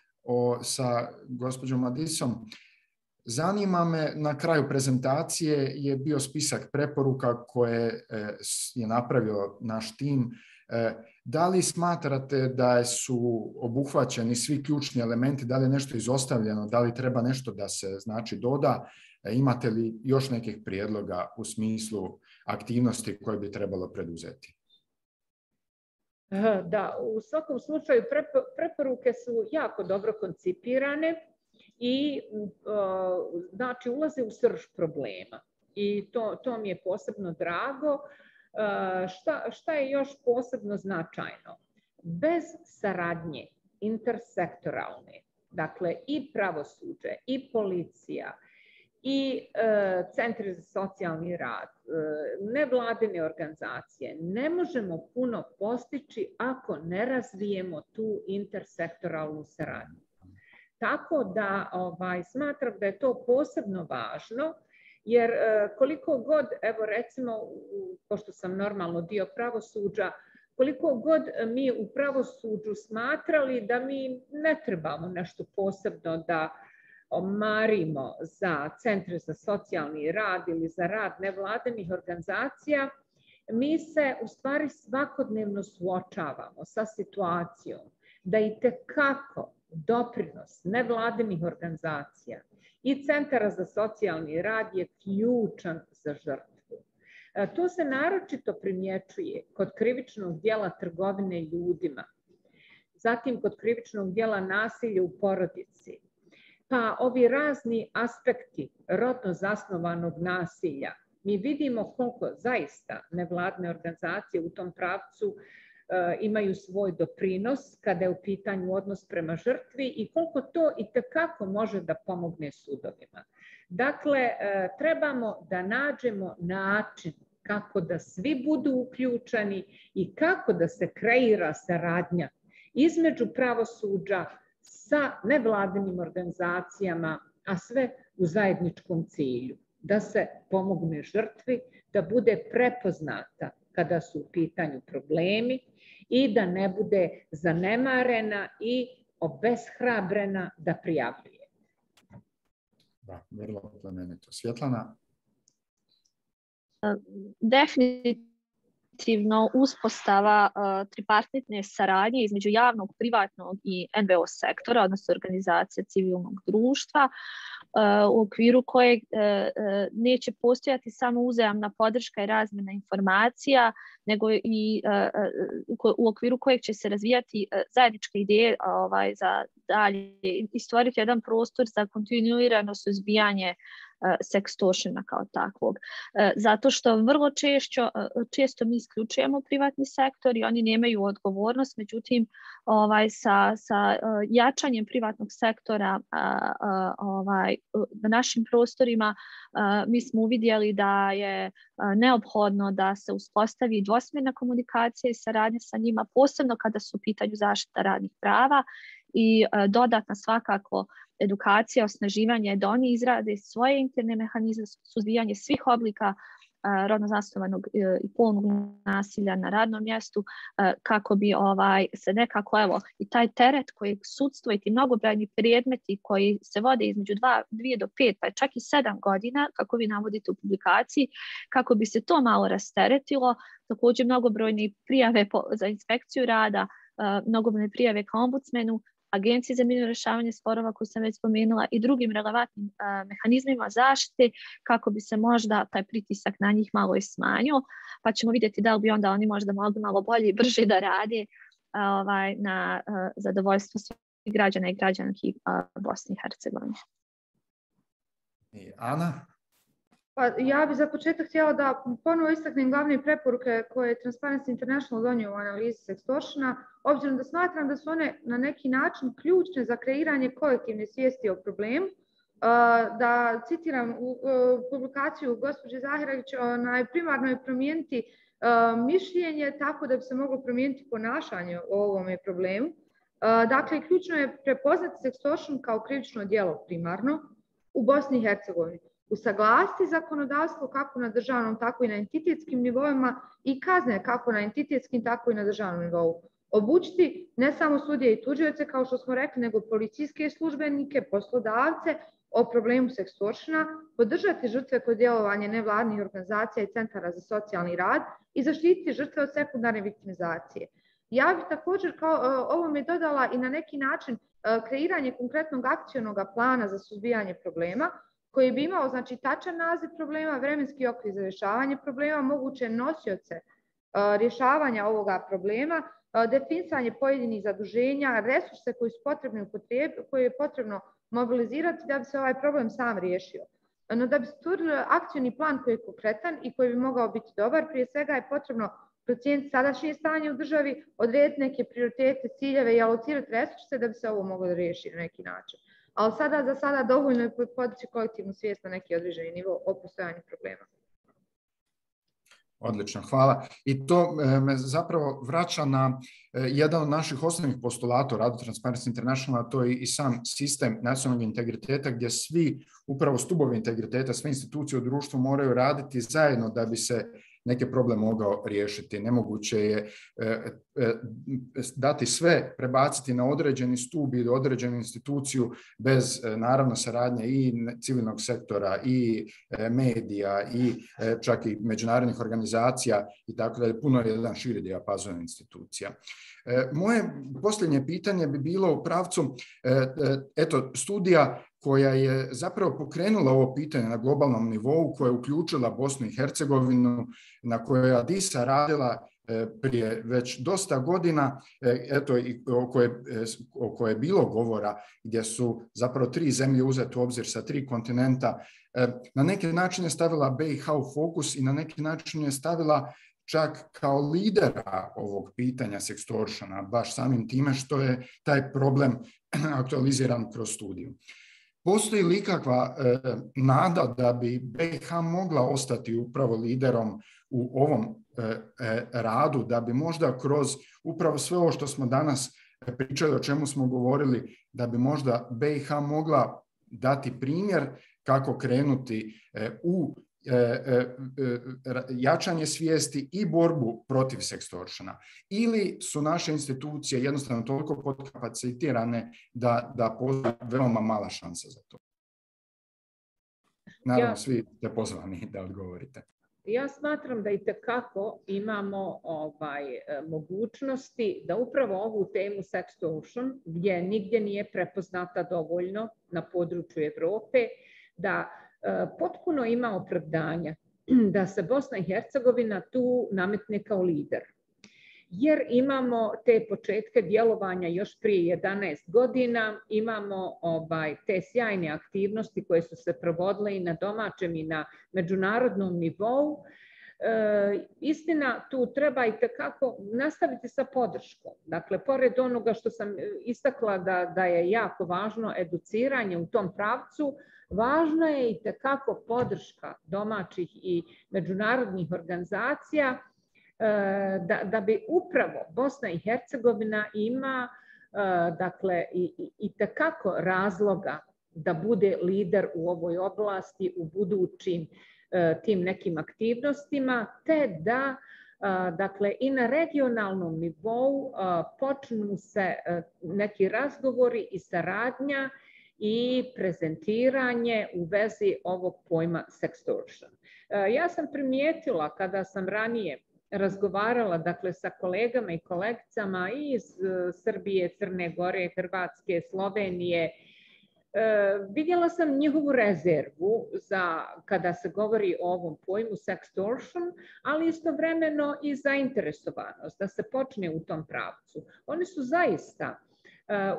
sa gospođom Madisom. Zanima me, na kraju prezentacije je bio spisak preporuka koje je napravio naš tim. Da li smatrate da su obuhvaćeni svi ključni elementi, da li je nešto izostavljeno, da li treba nešto da se znači doda? Imate li još nekih prijedloga u smislu aktivnosti koje bi trebalo preduzeti? Da, u svakom slučaju preporuke su jako dobro koncipirane i znači ulaze u srž problema i to mi je posebno drago. Šta je još posebno značajno? Bez saradnje intersektoralne, dakle i pravosuđe, i policija, i centri za socijalni rad, nevladine organizacije, ne možemo puno postići ako ne razvijemo tu intersektoralnu saradnju. Tako da smatram da je to posebno važno, jer koliko god, evo recimo, pošto sam normalno dio pravosuđa, koliko god mi u pravosuđu smatrali da mi ne trebamo nešto posebno da marimo za centre za socijalni rad ili za rad nevladinih organizacija, mi se u stvari svakodnevno suočavamo sa situacijom da itekako doprinos nevladinih organizacija i centara za socijalni rad je ključan za žrtvu. To se naročito primjećuje kod krivičnog djela trgovine ljudima. zatim kod krivičnog djela nasilja u porodici. Pa ovi razni aspekti rodno zasnovanog nasilja, mi vidimo koliko zaista nevladne organizacije u tom pravcu imaju svoj doprinos kada je u pitanju odnos prema žrtvi i koliko to itekako može da pomogne sudovima. Dakle, trebamo da nađemo način kako da svi budu uključeni i kako da se kreira saradnja između pravosuđa sa nevladinim organizacijama, a sve u zajedničkom cilju. Da se pomogne žrtvi, da bude prepoznata kada su u pitanju problemi i da ne bude zanemarena i obeshrabrena da prijavljuje. Da, vrlo plemenito. Svjetlana? Definitivno uspostava tripartitne saradnje između javnog, privatnog i NVO sektora, odnosno organizacija civilnog društva, u okviru kojeg neće postojati samo uzajamna podrška i razmjena informacija, nego i u okviru kojeg će se razvijati zajedničke ideje za dalje i stvoriti jedan prostor za kontinuirano suzbijanje sextortiona kao takvog. Zato što vrlo često mi isključujemo privatni sektor i oni nemaju odgovornost, međutim sa jačanjem privatnog sektora na našim prostorima mi smo uvidjeli da je neophodno da se uspostavi dvosmjerna komunikacija i saradnja sa njima, posebno kada su u pitanju zaštita radnih prava i dodatna svakako edukacija, osnaživanje, da oni izrade svoje interne mehanizme suzbijanja svih oblika rodno zasnovanog i polnog nasilja na radnom mjestu, kako bi se nekako i taj teret kojeg sudstvo i ti mnogobrojni predmeti koji se vode između 2 do 5 pa čak i 7 godina, kako vi navodite u publikaciji, kako bi se to malo rasteretilo. Također mnogobrojne prijave za inspekciju rada, mnogobrojne prijave ka ombudsmenu, Agenciji za mirno rješavanje sporova koju sam već spomenula i drugim relevantnim mehanizmima zaštite, kako bi se možda taj pritisak na njih malo i smanjio, pa ćemo vidjeti da li bi onda oni možda mogli malo bolje i brže da rade na zadovoljstvo svih građana i građanki Bosne i Hercegovine. Ana? Pa ja bih za početak htjela da ponovo istaknem glavne preporuke koje je Transparency International donio u analizi sextortiona, obzirom da smatram da su one na neki način ključne za kreiranje kolektivne svijesti o problemu. Da citiram u publikaciju gospođe Zahiragić, primarno je promijeniti mišljenje tako da bi se moglo promijeniti ponašanje o ovome problemu. Dakle, ključno je prepoznati sextortion kao krivično djelo primarno u Bosni i Hercegovini. Usaglasiti zakonodavstvo kako na državnom, tako i na entitetskim nivoima i kazne kako na entitetskim, tako i na državnom nivou. Obučiti ne samo sudije i tužioce, kao što smo rekli, nego policijske službenike, poslodavce o problemu sextortiona, podržati žrtve kod djelovanja nevladnih organizacija i centara za socijalni rad i zaštititi žrtve od sekundarne viktimizacije. Ja bih također ovome dodala i na neki način kreiranje konkretnog akcionog plana za suzbijanje problema, koji bi imao tačan naziv problema, vremenski okvir za rješavanje problema, moguće nosioce rješavanja ovoga problema, definisanje pojedinih zaduženja, resurse koji su potrebni koje je potrebno mobilizirati da bi se ovaj problem sam riješio. No, da bi stvorili akcioni plan koji je konkretan i koji bi mogao biti dobar, prije svega je potrebno procijeniti sadašnje stanje u državi, odrediti neke prioritete, ciljeve i alocirati resurse da bi se ovo moglo da riješi na neki način. Ali za sada dovoljno je podići kolektivnu svijest na neki određeni nivo o postojanju problema. Odlično, hvala. I to me zapravo vraća na jedan od naših osnovnih postulata u radu Transparency International, a to je i sam sistem nacionalnog integriteta, gdje svi upravo stubovi integriteta, sve institucije u društvu moraju raditi zajedno da bi se neki problem mogao riješiti. Nemoguće je dati sve, prebaciti na određeni stup i određenu instituciju bez naravno saradnje i civilnog sektora i medija i čak i međunarodnih organizacija i tako da je puno jedan širi dijapazon institucija. Moje posljednje pitanje bi bilo u pravcu studija koja je zapravo pokrenula ovo pitanje na globalnom nivou, koja je uključila Bosnu i Hercegovinu, na kojoj je Adisa radila prije već dosta godina, eto, o koje je bilo govora, gdje su zapravo 3 zemlje uzete u obzir sa 3 kontinenta, na neki način je stavila BiH u fokus i na neki način je stavila čak kao lidera ovog pitanja sextortiona, baš samim time što je taj problem aktualiziran kroz studiju. Postoji li kakva nada da bi BiH mogla ostati upravo liderom u ovom radu, da bi možda kroz upravo sve ovo što smo danas pričali, o čemu smo govorili, da bi možda BiH mogla dati primjer kako krenuti u jačanje svijesti i borbu protiv sextortiona, ili su naše institucije jednostavno toliko podkapacitirane da postoji veoma mala šansa za to? Naravno, svi ste pozvani da odgovorite. Ja smatram da itekako imamo mogućnosti da upravo ovu temu sextortion, gdje nigdje nije prepoznata dovoljno na području Evrope, da potpuno ima opravdanja da se Bosna i Hercegovina tu nametne kao lider. Jer imamo te početke djelovanja još prije 11 godina, imamo te sjajne aktivnosti koje su se provodile i na domaćem i na međunarodnom nivou. Istina, tu treba itekako nastaviti sa podrškom. Dakle, pored onoga što sam istakla da je jako važno educiranje u tom pravcu, važna je itekako podrška domaćih i međunarodnih organizacija da bi upravo Bosna i Hercegovina ima itekako razloga da bude lider u ovoj oblasti u budućim tim nekim aktivnostima, te da i na regionalnom nivou počnu se neki razgovori i saradnja i prezentiranje u vezi ovog pojma sextortion. Ja sam primijetila kada sam ranije razgovarala sa kolegama i kolegicama iz Srbije, Crne Gore, Hrvatske, Slovenije, vidjela sam njihovu rezervu kada se govori o ovom pojmu sextortion, ali istovremeno i zainteresovanost da se počne u tom pravcu. Oni su zaista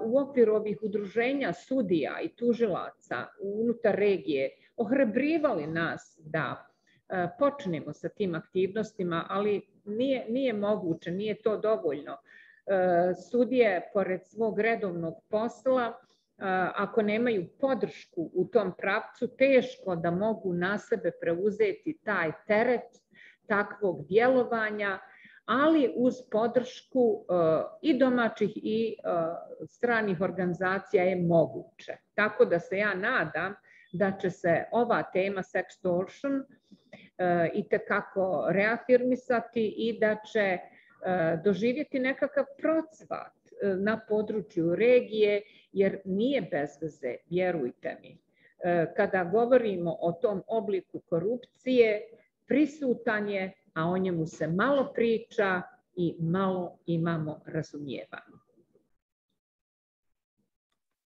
u okviru ovih udruženja sudija i tužilaca unutar regije ohrabrivali nas da počnemo sa tim aktivnostima, ali nije moguće, nije to dovoljno. Sudije, pored svog redovnog posla, ako nemaju podršku u tom pravcu, teško da mogu na sebe preuzeti taj teret takvog djelovanja, ali uz podršku i domaćih i stranih organizacija je moguće. Tako da se ja nadam da će se ova tema sextortion itekako reafirmisati i da će doživjeti nekakav procvat na području regije, jer nije bez veze, vjerujte mi. Kada govorimo o tom obliku korupcije, prisutan je, a o njemu se malo priča i malo imamo razumijevanja.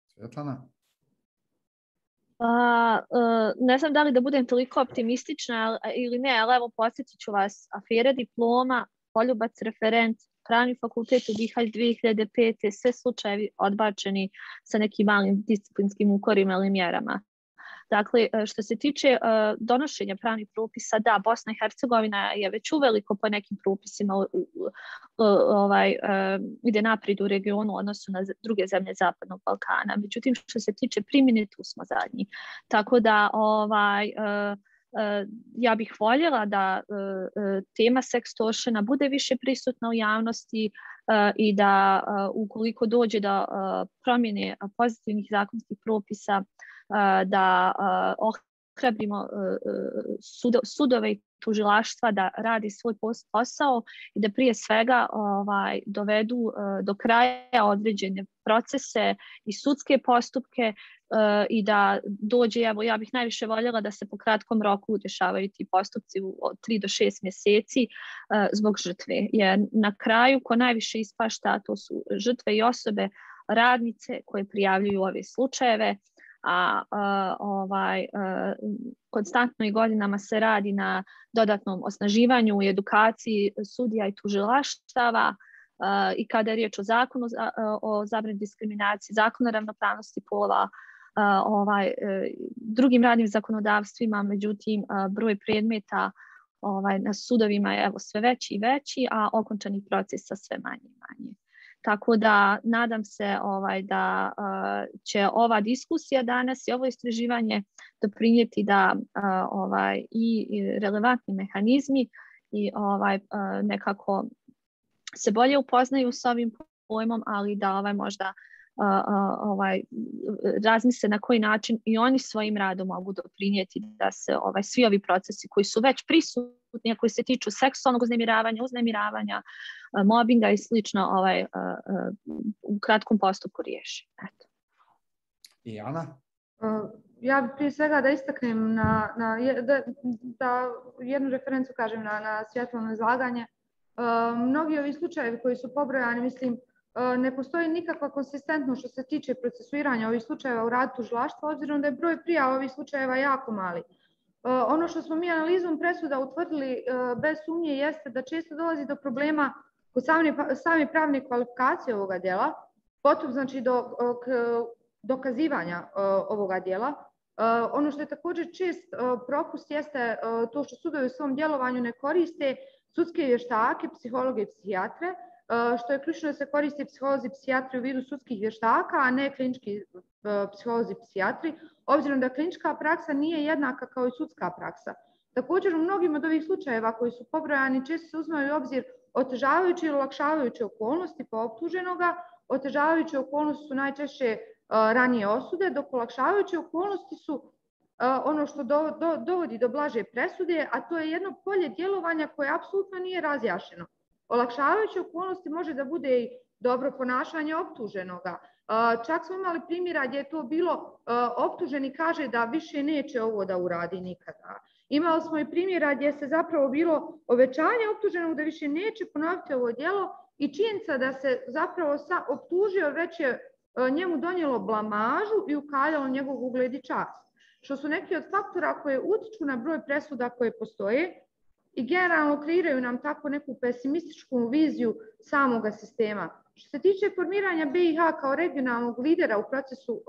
Svetlana? Ne znam da li da budem toliko optimistična ili ne, ali evo podsjetit ću vas, afere diploma, poljubac referent, Pravni fakultet u Bihalj 2005. Sve slučajevi odbačeni sa nekim malim disciplinskim ukorima ili mjerama. Dakle, što se tiče donošenja pravnih propisa, da, Bosna i Hercegovina je već uveliko po nekim propisima ide naprijed u regionu u odnosu na druge zemlje Zapadnog Balkana. Međutim, što se tiče primjene, tu smo zadnji. Tako da ja bih voljela da tema sextortiona bude više prisutna u javnosti i da ukoliko dođe do promjene pozitivnih zakonskih propisa, da ohrabrimo sudove i tužilaštva da radi svoj posao i da prije svega dovedu do kraja određene procese i sudske postupke i da dođe, evo ja bih najviše voljela da se po kratkom roku rješavaju ti postupci od 3 do 6 mjeseci zbog žrtve. Jer na kraju ko najviše ispašta, to su žrtve i osobe, radnice koje prijavljuju ove slučajeve. a konstantno i godinama se radi na dodatnom osnaživanju i edukaciji sudija i tužilaštava i kada je riječ o zakonu o zabrani diskriminacije, zakonu o ravnopravnosti polova, drugim radnim zakonodavstvima, međutim broj predmeta na sudovima je sve veći i veći, a okončanih procesa sve manje i manje. Tako da nadam se da će ova diskusija danas i ovo istraživanje doprinijeti da i relevantni mehanizmi i nekako se bolje upoznaju s ovim pojmom, ali da možda razmisle na koji način i oni svojim radom mogu doprinijeti da se svi ovi procesi koji su već prisutni, koji se tiču seksualnog uznemiravanja, mobinga i slično u kratkom postupku riješi. Eto. I Ana? Ja bih prije svega da istaknem da jednu referencu kažem na Svjetlano izlaganje. Mnogi ovi slučajevi koji su pobrojani, mislim, ne postoji nikakva konsistentnost što se tiče procesuiranja ovih slučajeva u radu tužilaštva, obzirom da je broj prijava ovih slučajeva jako mali. Ono što smo mi analizom presuda utvrdili bez sumnje jeste da često dolazi do problema kod same pravne kvalifikacije ovoga djela, potom znači do dokazivanja ovoga djela. Ono što je također čest propust jeste to što sudovi u svom djelovanju ne koriste sudske vještake, psihologe i psihijatre, što je ključno da se koriste psiholozi i psihijatri u vidu sudskih vještaka, a ne klinički psiholozi i psihijatri, obzirom da klinička praksa nije jednaka kao i sudska praksa. Također, u mnogim od ovih slučajeva koji su pobrojani često se uzimaju u obzir otežavajuće ili olakšavajuće okolnosti po optuženoga. Otežavajuće okolnosti su najčešće ranije osude, dok olakšavajuće okolnosti su ono što dovodi do blaže presude, a to je jedno polje djelovanja koje apsolutno nije razjašnjeno. Olakšavajuće okolnosti može da bude i dobro ponašanje optuženoga. Čak smo imali primjera gdje je to bilo optuženi kaže da više neće ovo da uradi nikada. Imali smo i primjera gdje se zapravo bilo obećanje optuženog da više neće ponoviti ovo djelo i činjenica da se zapravo optužio već je njemu donijelo blamažu i ukaljalo njegov ugled i čast. Što su neki od faktora koje utiču na broj presuda koje postoje i generalno kreiraju nam tako neku pesimističku viziju samoga sistema. Što se tiče formiranja BiH kao regionalnog lidera u procesu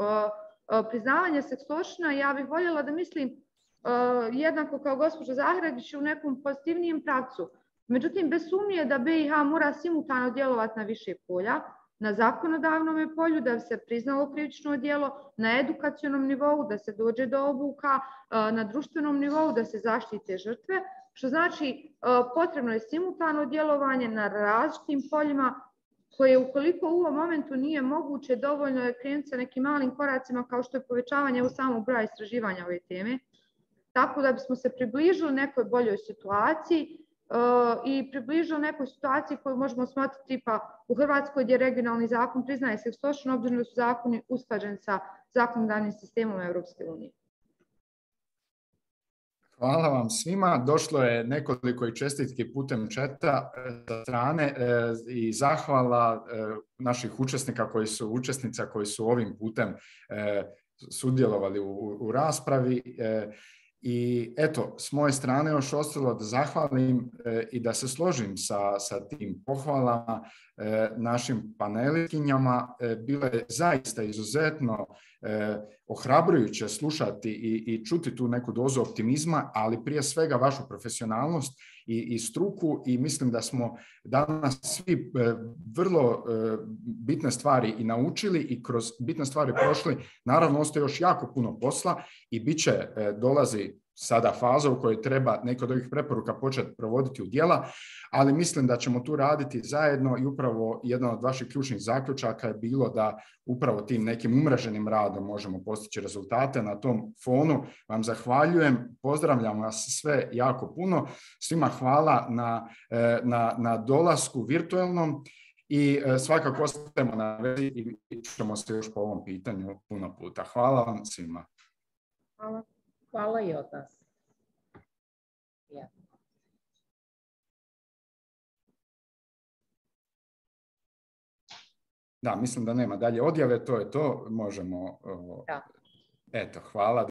priznavanja sekstošina, ja bih voljela da mislim jednako kao gospođa Zahragić u nekom pozitivnijem pravcu. Međutim, bez sumnje da BiH mora simultano djelovati na više polja, na zakonodavnom polju, da se priznalo krivično djelo, na edukacionom nivou, da se dođe do obuka, na društvenom nivou, da se zaštite žrtve, što znači potrebno je simultano djelovanje na različitim poljima, koje ukoliko u ovom momentu nije moguće, dovoljno je krenuti sa nekim malim koracima kao što je povećavanje u samog broja istraživanja ove teme, tako da bismo se približili nekoj boljoj situaciji i približili nekoj situaciji koju možemo smatrati tipa u Hrvatskoj gdje regionalni zakon priznaje sekstošinu, obzirom da su zakoni usklađeni sa zakonodavnim sistemom Europske unije. Hvala vam svima. Došlo je nekoliko i čestitki putem četa sa strane i zahvala naših učesnica koji su ovim putem sudjelovali u raspravi. I eto, s moje strane još ostalo da zahvalim i da se složim sa tim pohvalama našim panelistkinjama. Bilo je zaista izuzetno ohrabrujuće slušati i čuti tu neku dozu optimizma, ali prije svega vašu profesionalnost i struku, i mislim da smo danas svi vrlo bitne stvari i naučili i kroz bitne stvari prošli. Naravno, ostaje još jako puno posla i dolazi sada faza u kojoj treba neke od ovih preporuka početi provoditi u djela, ali mislim da ćemo tu raditi zajedno i upravo jedan od vaših ključnih zaključaka je bilo da upravo tim nekim umreženim radom možemo postići rezultate. Na tom fonu vam zahvaljujem, pozdravljam vas sve jako puno, svima hvala na dolasku virtualnom i svakako ostajemo na vezi i ćemo se još po ovom pitanju puno puta. Hvala vam svima. Hvala. Hvala i od nas. Da, mislim da nema dalje odjave, to je to, možemo Eto, hvala.